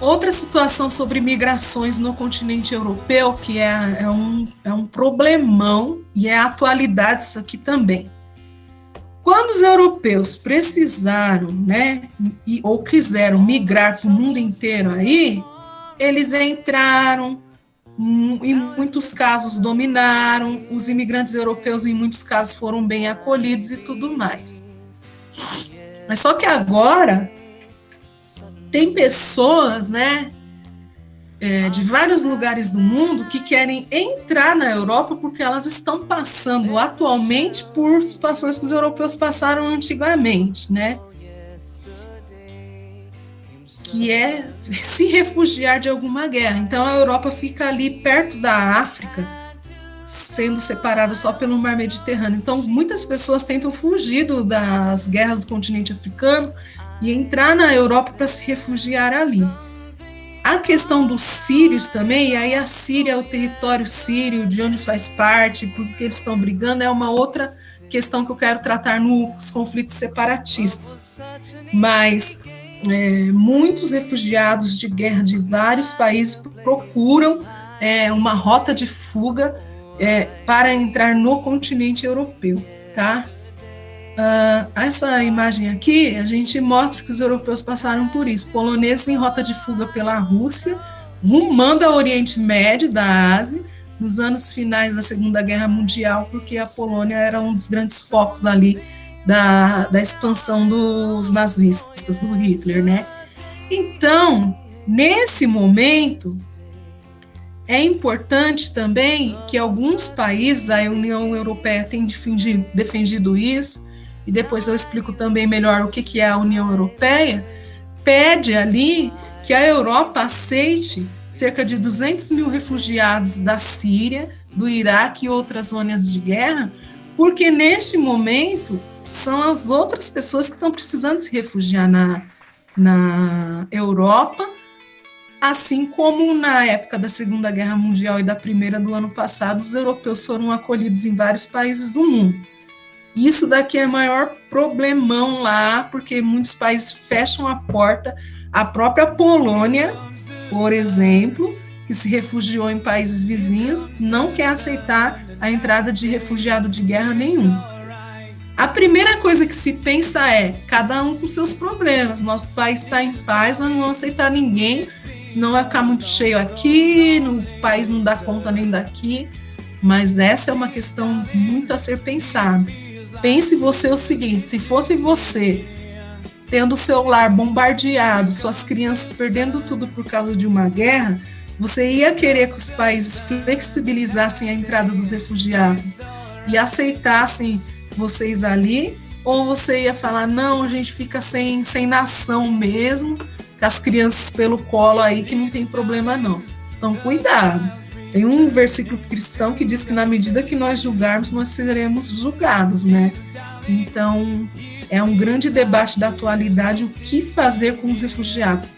Outra situação sobre migrações no continente europeu, que é um problemão, e é a atualidade isso aqui também. Quando os europeus precisaram, né, ou quiseram migrar para o mundo inteiro aí, eles entraram, em muitos casos dominaram, os imigrantes europeus em muitos casos foram bem acolhidos e tudo mais. Mas só que agora tem pessoas, né, de vários lugares do mundo que querem entrar na Europa porque elas estão passando atualmente por situações que os europeus passaram antigamente, né? Que é se refugiar de alguma guerra. Então a Europa fica ali perto da África, sendo separada só pelo mar Mediterrâneo. Então muitas pessoas tentam fugir das guerras do continente africano e entrar na Europa para se refugiar ali. A questão dos sírios também, e aí a Síria, o território sírio, de onde faz parte, por que eles estão brigando, é uma outra questão que eu quero tratar nos conflitos separatistas. Mas muitos refugiados de guerra de vários países procuram uma rota de fuga para entrar no continente europeu, tá? Essa imagem aqui, a gente mostra que os europeus passaram por isso. Poloneses em rota de fuga pela Rússia, rumando ao Oriente Médio, da Ásia, nos anos finais da Segunda Guerra Mundial, porque a Polônia era um dos grandes focos ali da expansão dos nazistas, do Hitler, né? Então, nesse momento, é importante também que alguns países da União Europeia tenham defendido isso, e depois eu explico também melhor o que é a União Europeia, pede ali que a Europa aceite cerca de 200 mil refugiados da Síria, do Iraque e outras zonas de guerra, porque neste momento são as outras pessoas que estão precisando se refugiar na Europa, assim como na época da Segunda Guerra Mundial e da Primeira do ano passado, os europeus foram acolhidos em vários países do mundo. Isso daqui é o maior problemão lá, porque muitos países fecham a porta. A própria Polônia, por exemplo, que se refugiou em países vizinhos, não quer aceitar a entrada de refugiado de guerra nenhum. A primeira coisa que se pensa é, cada um com seus problemas, nosso país está em paz, nós não vamos aceitar ninguém, senão vai ficar muito cheio aqui, o país não dá conta nem daqui, mas essa é uma questão muito a ser pensada. Pense você o seguinte, se fosse você tendo o seu lar bombardeado, suas crianças perdendo tudo por causa de uma guerra, você ia querer que os países flexibilizassem a entrada dos refugiados e aceitassem vocês ali, ou você ia falar, não, a gente fica sem nação mesmo, com as crianças pelo colo aí, que não tem problema não. Então, cuidado. Tem um versículo cristão que diz que na medida que nós julgarmos, nós seremos julgados, né? Então, é um grande debate da atualidade o que fazer com os refugiados.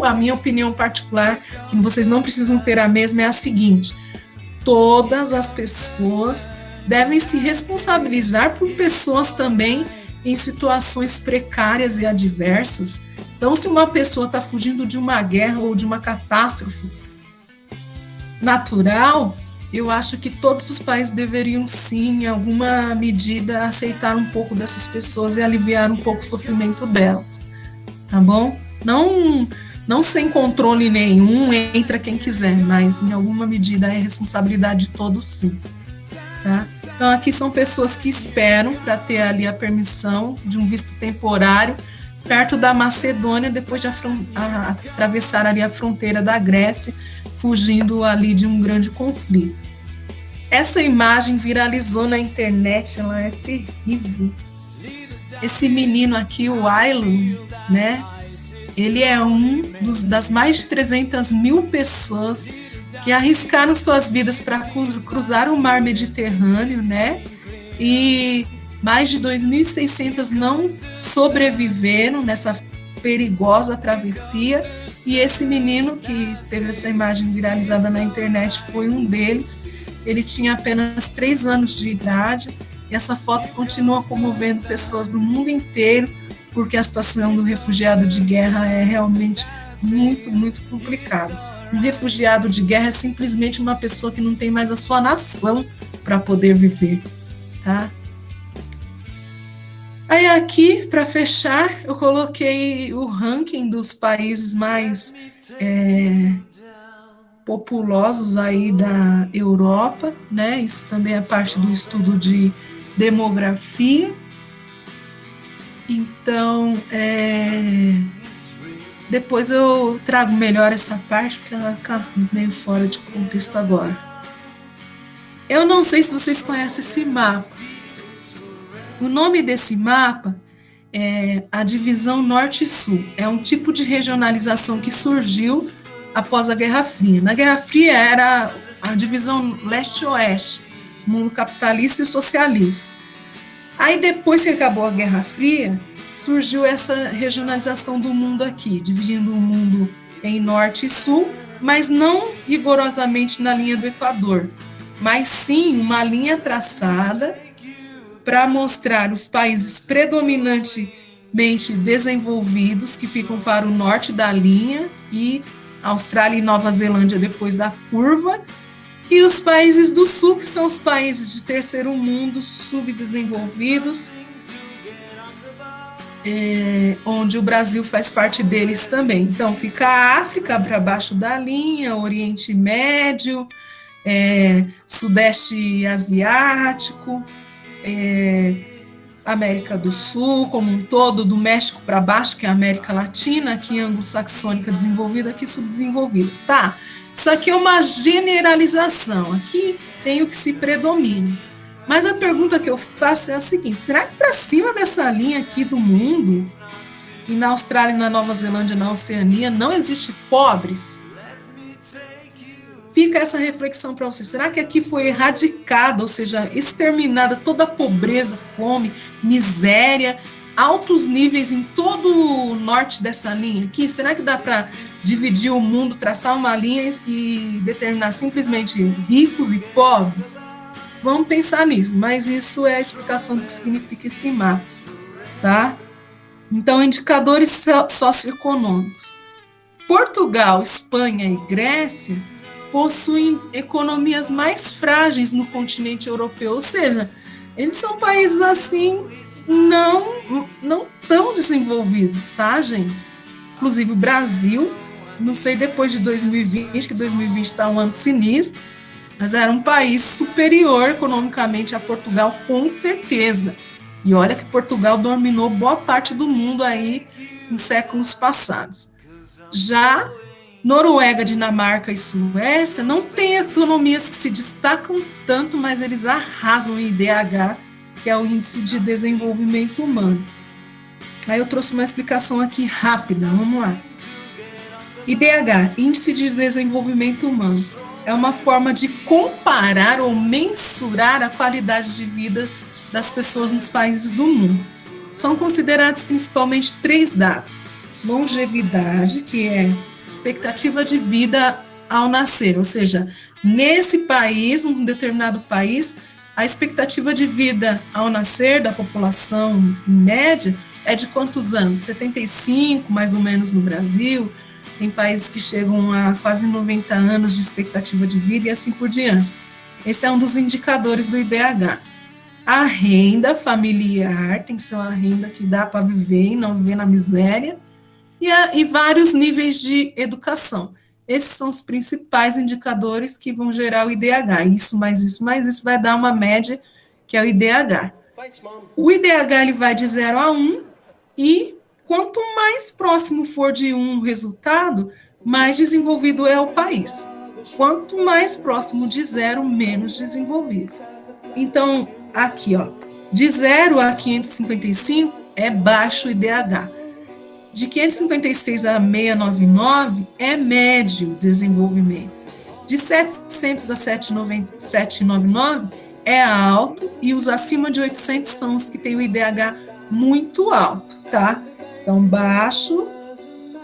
A minha opinião particular, que vocês não precisam ter a mesma, é a seguinte: todas as pessoas devem se responsabilizar por pessoas também em situações precárias e adversas. Então, se uma pessoa está fugindo de uma guerra ou de uma catástrofe natural, eu acho que todos os países deveriam, sim, em alguma medida, aceitar um pouco dessas pessoas e aliviar um pouco o sofrimento delas, tá bom? Não sem controle nenhum, entra quem quiser, mas em alguma medida é responsabilidade de todos, sim, tá? Então, aqui são pessoas que esperam para ter ali a permissão de um visto temporário perto da Macedônia, depois de atravessar ali a fronteira da Grécia, fugindo ali de um grande conflito. Essa imagem viralizou na internet, ela é terrível. Esse menino aqui, o Aylon, né? Ele é das mais de 300 mil pessoas que arriscaram suas vidas para cruzar o mar Mediterrâneo, né? E mais de 2.600 não sobreviveram nessa perigosa travessia. E esse menino que teve essa imagem viralizada na internet foi um deles. Ele tinha apenas 3 anos de idade. E essa foto continua comovendo pessoas do mundo inteiro, porque a situação do refugiado de guerra é realmente muito, muito complicada. Um refugiado de guerra é simplesmente uma pessoa que não tem mais a sua nação para poder viver, tá? Aí aqui, para fechar, eu coloquei o ranking dos países mais populosos aí da Europa, né? Isso também é parte do estudo de demografia. Então, depois eu trago melhor essa parte, porque ela fica meio fora de contexto agora. Eu não sei se vocês conhecem esse mapa. O nome desse mapa é a divisão Norte e Sul. É um tipo de regionalização que surgiu após a Guerra Fria. Na Guerra Fria era a divisão leste-oeste, mundo capitalista e socialista. Aí depois que acabou a Guerra Fria, surgiu essa regionalização do mundo aqui, dividindo o mundo em norte e sul, mas não rigorosamente na linha do Equador, mas sim uma linha traçada para mostrar os países predominantemente desenvolvidos, que ficam para o norte da linha, e Austrália e Nova Zelândia depois da curva, e os países do sul, que são os países de terceiro mundo, subdesenvolvidos, onde o Brasil faz parte deles também. Então, fica a África para baixo da linha, Oriente Médio, Sudeste Asiático, América do Sul como um todo, do México para baixo, que é a América Latina, aqui anglo-saxônica desenvolvida, aqui subdesenvolvida. Tá, isso aqui é uma generalização, aqui tem o que se predomina. Mas a pergunta que eu faço é a seguinte: será que para cima dessa linha aqui do mundo, e na Austrália, na Nova Zelândia, na Oceania, não existe pobres? Fica essa reflexão para você. Será que aqui foi erradicada, ou seja, exterminada toda a pobreza, fome, miséria, altos níveis em todo o norte dessa linha aqui? Será que dá para dividir o mundo, traçar uma linha e determinar simplesmente ricos e pobres? Vamos pensar nisso, mas isso é a explicação do que significa esse mapa, tá? Então, indicadores socioeconômicos. Portugal, Espanha e Grécia possuem economias mais frágeis no continente europeu, ou seja, eles são países assim não tão desenvolvidos, tá, gente? Inclusive o Brasil, não sei depois de 2020, que 2020 está um ano sinistro, mas era um país superior economicamente a Portugal, com certeza. E olha que Portugal dominou boa parte do mundo aí em séculos passados. Já Noruega, Dinamarca e Suécia não têm economias que se destacam tanto, mas eles arrasam em IDH, que é o Índice de Desenvolvimento Humano. Aí eu trouxe uma explicação aqui rápida, vamos lá. IDH, Índice de Desenvolvimento Humano, é uma forma de comparar ou mensurar a qualidade de vida das pessoas nos países do mundo. São considerados principalmente 3 dados: longevidade, que é expectativa de vida ao nascer, ou seja, nesse país, um determinado país, a expectativa de vida ao nascer da população em média é de quantos anos? 75, mais ou menos, no Brasil. Tem países que chegam a quase 90 anos de expectativa de vida e assim por diante. Esse é um dos indicadores do IDH. A renda familiar tem que ser uma renda que dá para viver e não viver na miséria. E vários níveis de educação. Esses são os principais indicadores que vão gerar o IDH. Isso, mais isso, mais isso, vai dar uma média, que é o IDH. O IDH ele vai de 0 a 1, e quanto mais próximo for de um resultado, mais desenvolvido é o país. Quanto mais próximo de 0, menos desenvolvido. Então, aqui, ó, de 0 a 555 é baixo IDH. De 556 a 699 é médio desenvolvimento. De 700 a 799 é alto, e os acima de 800 são os que têm o IDH muito alto, tá? Então, baixo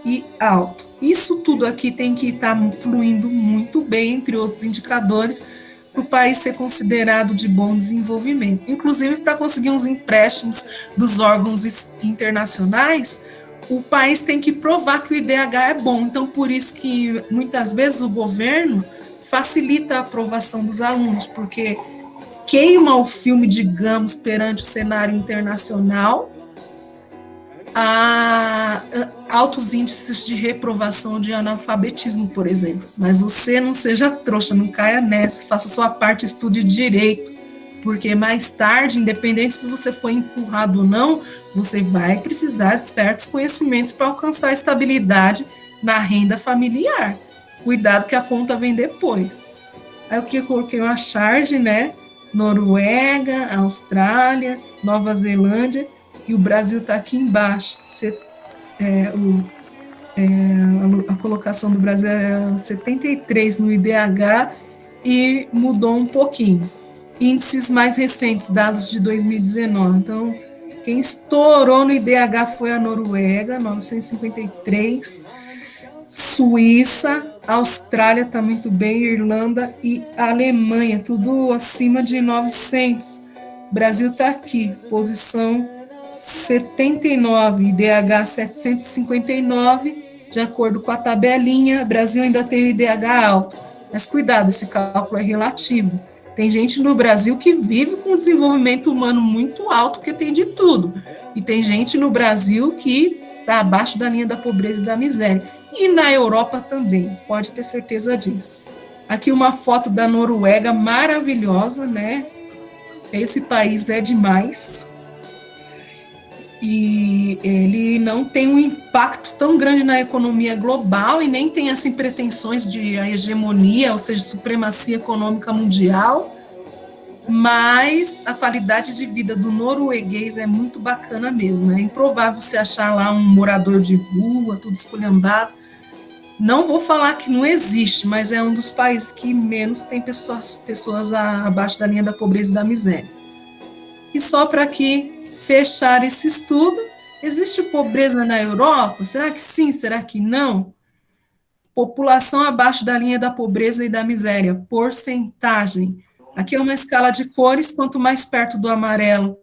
e alto. Isso tudo aqui tem que estar fluindo muito bem, entre outros indicadores, para o país ser considerado de bom desenvolvimento. Inclusive, para conseguir uns empréstimos dos órgãos internacionais, o país tem que provar que o IDH é bom. Então, por isso que muitas vezes o governo facilita a aprovação dos alunos, porque queima o filme, digamos, perante o cenário internacional, a altos índices de reprovação de analfabetismo, por exemplo. Mas você não seja trouxa, não caia nessa, faça sua parte, estude direito, porque mais tarde, independente se você foi empurrado ou não, você vai precisar de certos conhecimentos para alcançar a estabilidade na renda familiar. Cuidado que a conta vem depois. Aí o que eu coloquei uma charge, né? Noruega, Austrália, Nova Zelândia, e o Brasil está aqui embaixo. A colocação do Brasil é 73 no IDH e mudou um pouquinho. Índices mais recentes, dados de 2019. Então, quem estourou no IDH foi a Noruega, 953, Suíça, Austrália está muito bem, Irlanda e Alemanha, tudo acima de 900. O Brasil está aqui, posição 79, IDH 759, de acordo com a tabelinha. O Brasil ainda tem o IDH alto, mas cuidado, esse cálculo é relativo. Tem gente no Brasil que vive com desenvolvimento humano muito alto, porque tem de tudo. E tem gente no Brasil que está abaixo da linha da pobreza e da miséria. E na Europa também, pode ter certeza disso. Aqui uma foto da Noruega maravilhosa, né? Esse país é demais. E ele não tem um impacto tão grande na economia global e nem tem assim pretensões de hegemonia, ou seja, supremacia econômica mundial, mas a qualidade de vida do norueguês é muito bacana mesmo. É improvável você achar lá um morador de rua, tudo esculhambado. Não vou falar que não existe, mas é um dos países que menos tem pessoas abaixo da linha da pobreza e da miséria. E só para que fechar esse estudo, existe pobreza na Europa? Será que sim? Será que não? População abaixo da linha da pobreza e da miséria, porcentagem, Aqui é uma escala de cores, quanto mais perto do amarelo,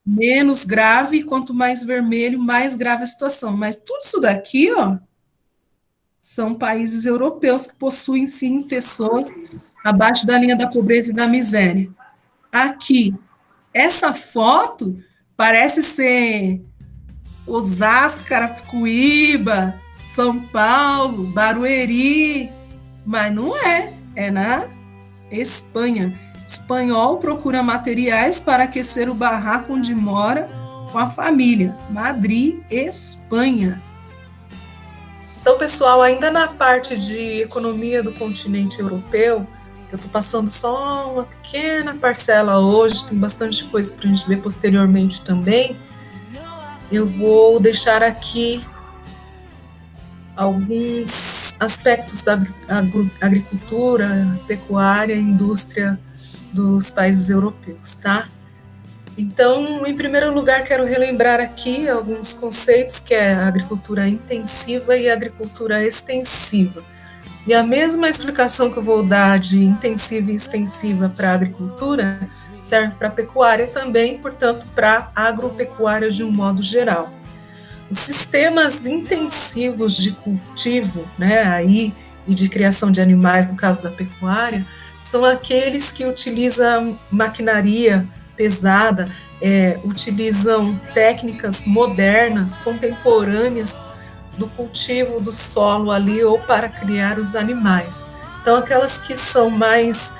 menos grave, quanto mais vermelho, mais grave a situação. Mas tudo isso daqui, ó, são países europeus que possuem, sim, pessoas abaixo da linha da pobreza e da miséria. Aqui, essa foto parece ser Osasco, Carapicuíba, São Paulo, Barueri, mas não é, é na Espanha. Espanhol procura materiais para aquecer o barraco onde mora com a família. Madrid, Espanha. Então, pessoal, ainda na parte de economia do continente europeu, que eu estou passando só uma pequena parcela hoje, tem bastante coisa para a gente ver posteriormente também, eu vou deixar aqui alguns aspectos da agricultura, pecuária e indústria dos países europeus, tá? Então, em primeiro lugar, quero relembrar aqui alguns conceitos, que é a agricultura intensiva e a agricultura extensiva. E a mesma explicação que eu vou dar de intensiva e extensiva para a agricultura serve para a pecuária também, portanto, para a agropecuária de um modo geral. Os sistemas intensivos de cultivo, né, aí, e de criação de animais, no caso da pecuária, são aqueles que utilizam maquinaria pesada, utilizam técnicas modernas, contemporâneas do cultivo do solo ali ou para criar os animais. Então, aquelas que são mais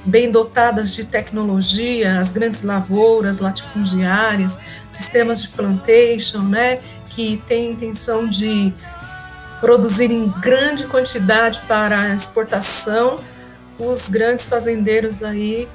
bem dotadas de tecnologia, as grandes lavouras latifundiárias, sistemas de plantation, né, que têm intenção de produzir em grande quantidade para exportação, os grandes fazendeiros aí,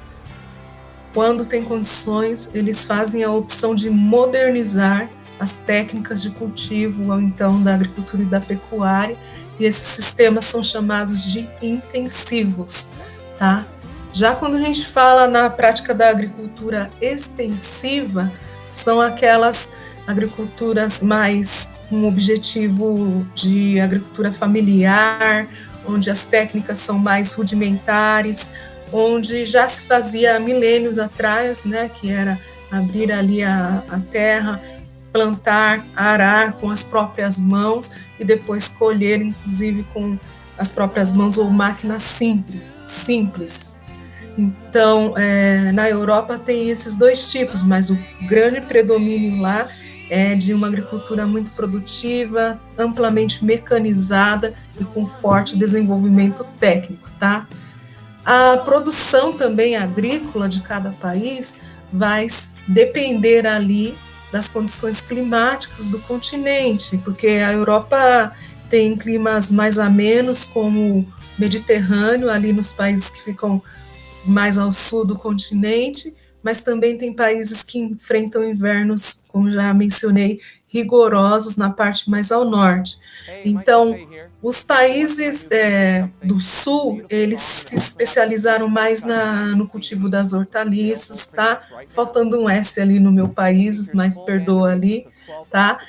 quando têm condições, eles fazem a opção de modernizar as técnicas de cultivo, ou então da agricultura e da pecuária, e esses sistemas são chamados de intensivos, tá? Já quando a gente fala na prática da agricultura extensiva, são aquelas agriculturas mais com objetivo de agricultura familiar, onde as técnicas são mais rudimentares, onde já se fazia há milênios atrás, né, que era abrir ali a terra, plantar, arar com as próprias mãos e depois colher, inclusive, com as próprias mãos ou máquinas simples. Então, na Europa tem esses dois tipos, mas o grande predomínio lá é de uma agricultura muito produtiva, amplamente mecanizada e com forte desenvolvimento técnico, tá? A produção também agrícola de cada país vai depender ali das condições climáticas do continente, porque a Europa tem climas mais amenos, como o Mediterrâneo, ali nos países que ficam mais ao sul do continente, mas também tem países que enfrentam invernos, como já mencionei, rigorosos na parte mais ao norte. Então, os países do sul, eles se especializaram mais no cultivo das hortaliças, tá? Faltando um S ali no meu país, mas perdoa ali, tá?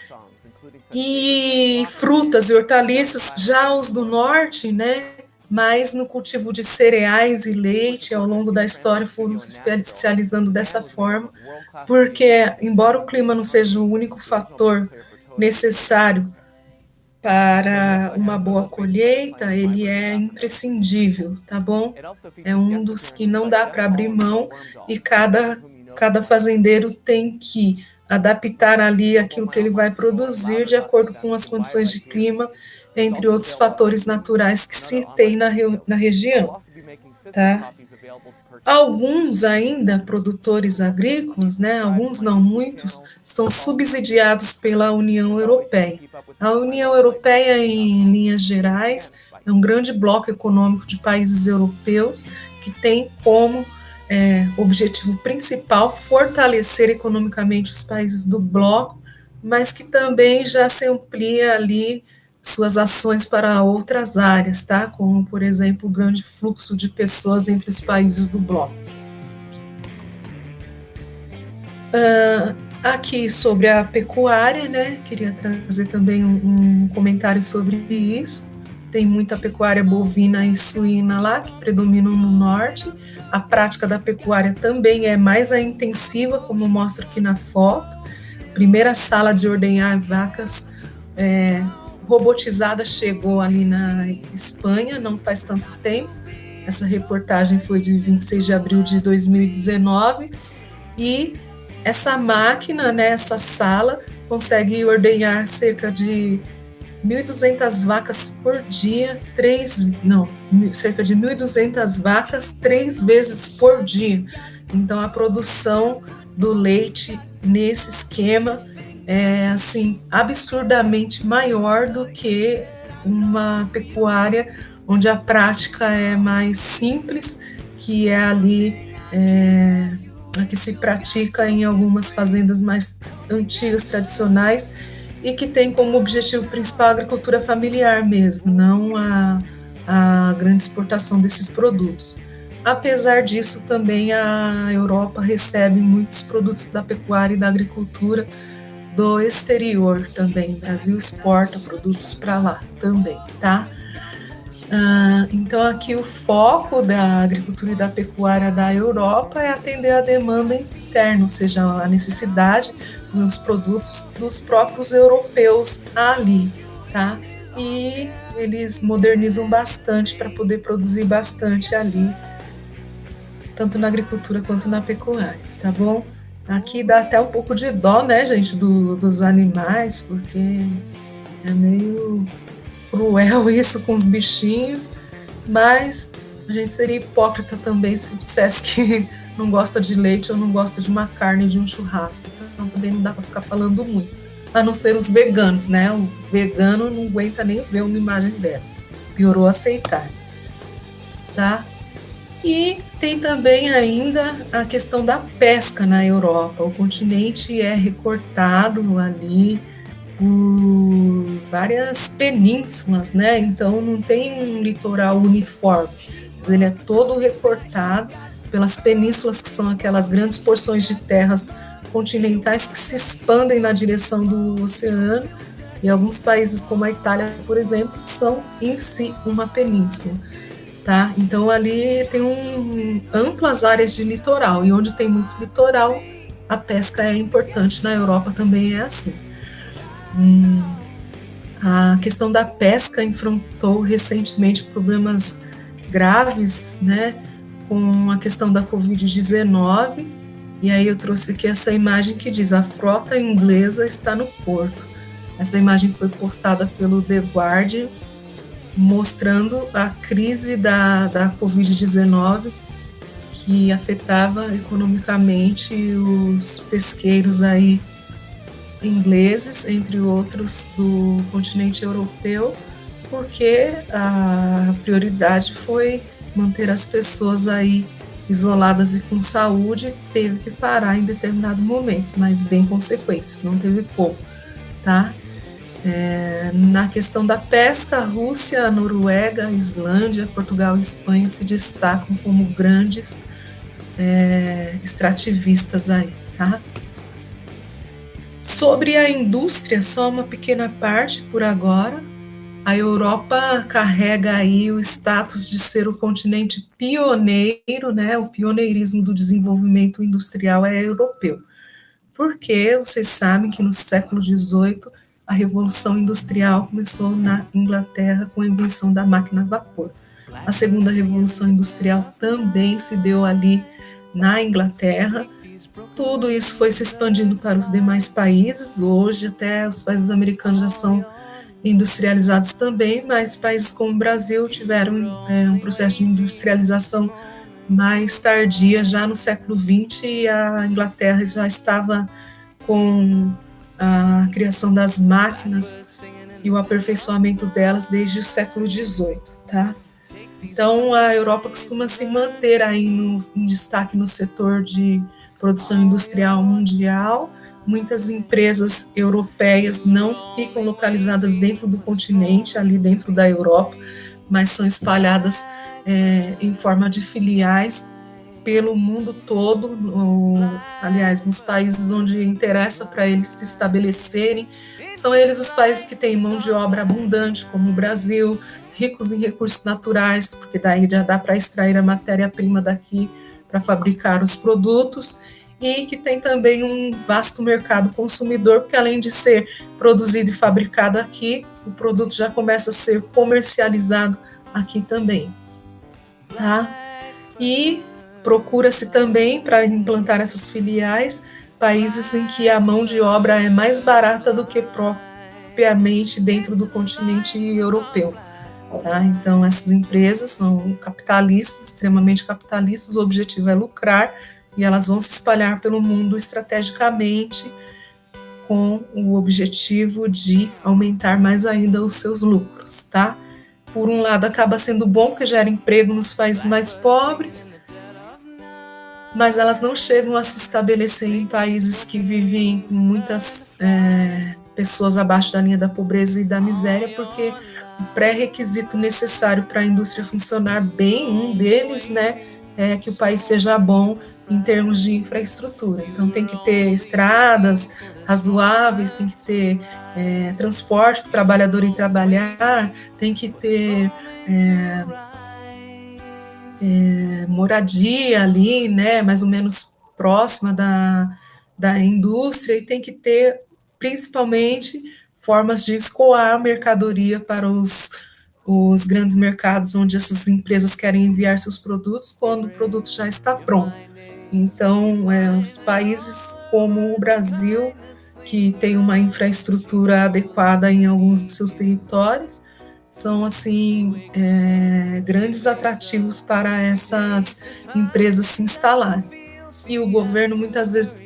E frutas e hortaliças, já os do norte, né? Mas no cultivo de cereais e leite, ao longo da história, foram se especializando dessa forma, porque, embora o clima não seja o único fator necessário para uma boa colheita, ele é imprescindível, tá bom? É um dos que não dá para abrir mão, e cada fazendeiro tem que adaptar ali aquilo que ele vai produzir de acordo com as condições de clima, entre outros fatores naturais que se tem na região, tá? Alguns ainda, produtores agrícolas, né, alguns não muitos, são subsidiados pela União Europeia. A União Europeia, em linhas gerais, é um grande bloco econômico de países europeus que tem como objetivo principal fortalecer economicamente os países do bloco, mas que também já se amplia ali suas ações para outras áreas, tá? Como, por exemplo, o grande fluxo de pessoas entre os países do bloco. Aqui sobre a pecuária, né? Queria trazer também um comentário sobre isso. tem muita pecuária bovina e suína lá, que predominam no norte. A prática da pecuária também é mais intensiva, como mostra aqui na foto. Primeira sala de ordenhar vacas robotizada chegou ali na Espanha, não faz tanto tempo. Essa reportagem foi de 26 de abril de 2019. E essa máquina, né, essa sala, consegue ordenhar cerca de 1.200 vacas por dia, cerca de 1.200 vacas 3 vezes por dia. Então, a produção do leite nesse esquema é, assim, absurdamente maior do que uma pecuária onde a prática é mais simples, que é ali a que se pratica em algumas fazendas mais antigas, tradicionais, e que tem como objetivo principal a agricultura familiar mesmo, não a grande exportação desses produtos. Apesar disso, também a Europa recebe muitos produtos da pecuária e da agricultura do exterior também. O Brasil exporta produtos para lá também, tá? Então, aqui o foco da agricultura e da pecuária da Europa é atender a demanda interna, ou seja, a necessidade dos produtos dos próprios europeus ali, tá? E eles modernizam bastante para poder produzir bastante ali, tanto na agricultura quanto na pecuária, tá bom? Aqui dá até um pouco de dó, né, gente, dos animais, porque é meio cruel isso com os bichinhos, mas a gente seria hipócrita também se dissesse que não gosta de leite ou não gosta de uma carne, de um churrasco. Então também não dá para ficar falando muito, a não ser os veganos, né? O vegano não aguenta nem ver uma imagem dessa, piorou aceitar, tá? E tem também ainda a questão da pesca na Europa. O continente é recortado ali por várias penínsulas, né? Então não tem um litoral uniforme, mas ele é todo recortado pelas penínsulas, que são aquelas grandes porções de terras continentais que se expandem na direção do oceano, e alguns países como a Itália, por exemplo, são em si uma península, tá? Então ali tem amplas áreas de litoral, e onde tem muito litoral, a pesca é importante. Na Europa também é assim. A questão da pesca enfrentou recentemente problemas graves, né, com a questão da Covid-19, e aí eu trouxe aqui essa imagem que diz: a frota inglesa está no porto. Essa imagem foi postada pelo The Guardian, mostrando a crise da Covid-19, que afetava economicamente os pesqueiros aí ingleses, entre outros do continente europeu, porque a prioridade foi manter as pessoas aí isoladas e com saúde. Teve que parar em determinado momento, mas bem consequências, não teve como, tá? Na questão da pesca, a Rússia, a Noruega, a Islândia, Portugal e Espanha se destacam como grandes extrativistas aí, tá? Sobre a indústria, só uma pequena parte por agora. A Europa carrega aí o status de ser o continente pioneiro, né? O pioneirismo do desenvolvimento industrial é europeu. Porque vocês sabem que no século XVIII a Revolução Industrial começou na Inglaterra com a invenção da máquina a vapor. A segunda Revolução Industrial também se deu ali na Inglaterra. Tudo isso foi se expandindo para os demais países. Hoje até os países americanos já são industrializados também, mas países como o Brasil tiveram um processo de industrialização mais tardia, já no século XX, e a Inglaterra já estava com a criação das máquinas e o aperfeiçoamento delas desde o século XVIII, tá? Então, a Europa costuma se manter aí em destaque no setor de produção industrial mundial. Muitas empresas europeias não ficam localizadas dentro do continente, ali dentro da Europa, mas são espalhadas em forma de filiais pelo mundo todo, aliás, nos países onde interessa para eles se estabelecerem. São eles os países que têm mão de obra abundante, como o Brasil, ricos em recursos naturais, porque daí já dá para extrair a matéria-prima daqui para fabricar os produtos, e que tem também um vasto mercado consumidor, porque além de ser produzido e fabricado aqui, o produto já começa a ser comercializado aqui também, tá? E procura-se também, para implantar essas filiais, países em que a mão de obra é mais barata do que propriamente dentro do continente europeu. Tá? Então, essas empresas são capitalistas, extremamente capitalistas, o objetivo é lucrar, e elas vão se espalhar pelo mundo estrategicamente com o objetivo de aumentar mais ainda os seus lucros, tá? Por um lado, acaba sendo bom, porque gera emprego nos países mais pobres, mas elas não chegam a se estabelecer em países que vivem com muitas pessoas abaixo da linha da pobreza e da miséria, porque o pré-requisito necessário para a indústria funcionar bem, um deles, né, é que o país seja bom em termos de infraestrutura. Então, tem que ter estradas razoáveis, tem que ter transporte para o trabalhador ir trabalhar, tem que ter moradia ali, né, mais ou menos próxima da indústria, e tem que ter, principalmente, formas de escoar a mercadoria para os grandes mercados onde essas empresas querem enviar seus produtos quando o produto já está pronto. Então, os países como o Brasil, que tem uma infraestrutura adequada em alguns dos seus territórios, são, assim, grandes atrativos para essas empresas se instalarem. E o governo, muitas vezes,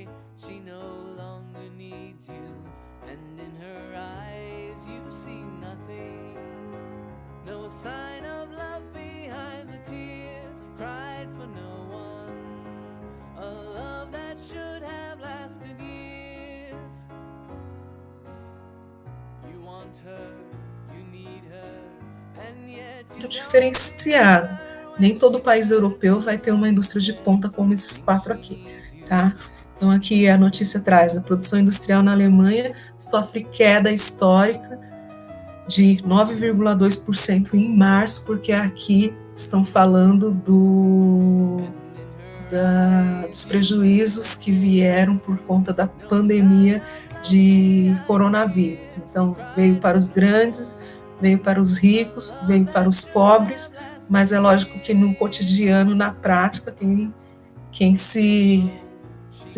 muito diferenciado. Nem todo país europeu vai ter uma indústria de ponta como esses 4 aqui, tá? Então, aqui a notícia traz: a produção industrial na Alemanha sofre queda histórica de 9,2% em março, porque aqui estão falando dos prejuízos que vieram por conta da pandemia de coronavírus. Então, veio para os grandes, veio para os ricos, veio para os pobres, mas é lógico que no cotidiano, na prática, quem se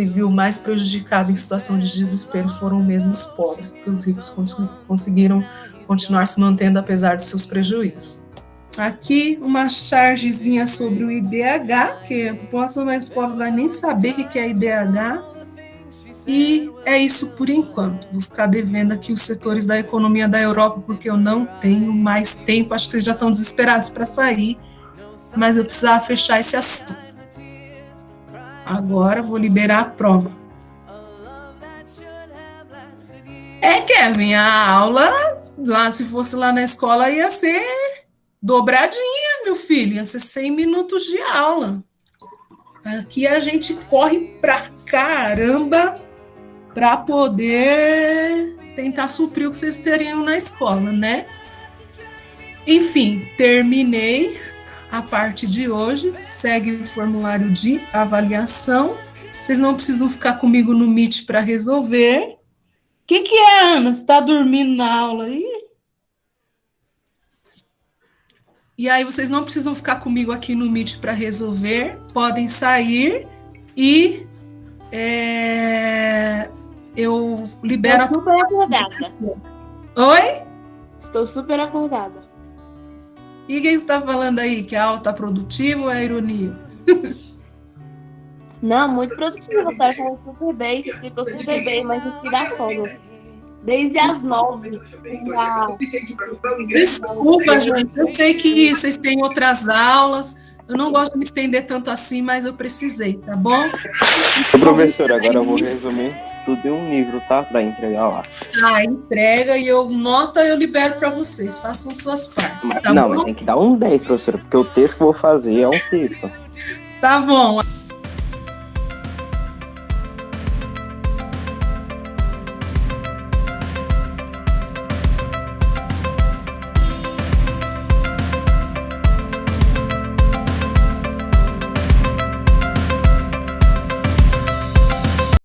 viu mais prejudicado em situação de desespero foram mesmo os pobres, porque os ricos conseguiram continuar se mantendo apesar dos seus prejuízos. Aqui uma chargezinha sobre o IDH, que a população mais pobre vai nem saber o que é IDH, e é isso por enquanto. Vou ficar devendo aqui os setores da economia da Europa, porque eu não tenho mais tempo, acho que vocês já estão desesperados para sair, mas eu precisava fechar esse assunto. Agora vou liberar a prova. Kevin, a aula, lá, se fosse lá na escola, ia ser dobradinha, meu filho, ia ser 100 minutos de aula. Aqui a gente corre pra caramba para poder tentar suprir o que vocês teriam na escola, né? Enfim, terminei a parte de hoje. Segue o formulário de avaliação. Vocês não precisam ficar comigo no Meet para resolver. O que é, Ana? Você está dormindo na aula aí? E aí vocês não precisam ficar comigo aqui no Meet para resolver. Podem sair e eu libero. Estou super acordada. Oi? Estou super acordada. E quem está falando aí? Que a aula está produtiva ou é ironia? Não, muito produtiva. Você falou super bem, explicou super bem, mas não se dá fome. Desde as 9. Desculpa, gente. Eu sei que vocês têm outras aulas. Eu não gosto de me estender tanto assim, mas eu precisei, tá bom? Professor, agora eu vou resumir tudo em um livro, tá? Para entregar lá. Entrega e eu libero para vocês. Façam suas partes. Tá Não, bom? mas tem que dar um 10, professora, porque o texto que eu vou fazer é um texto. Tá bom.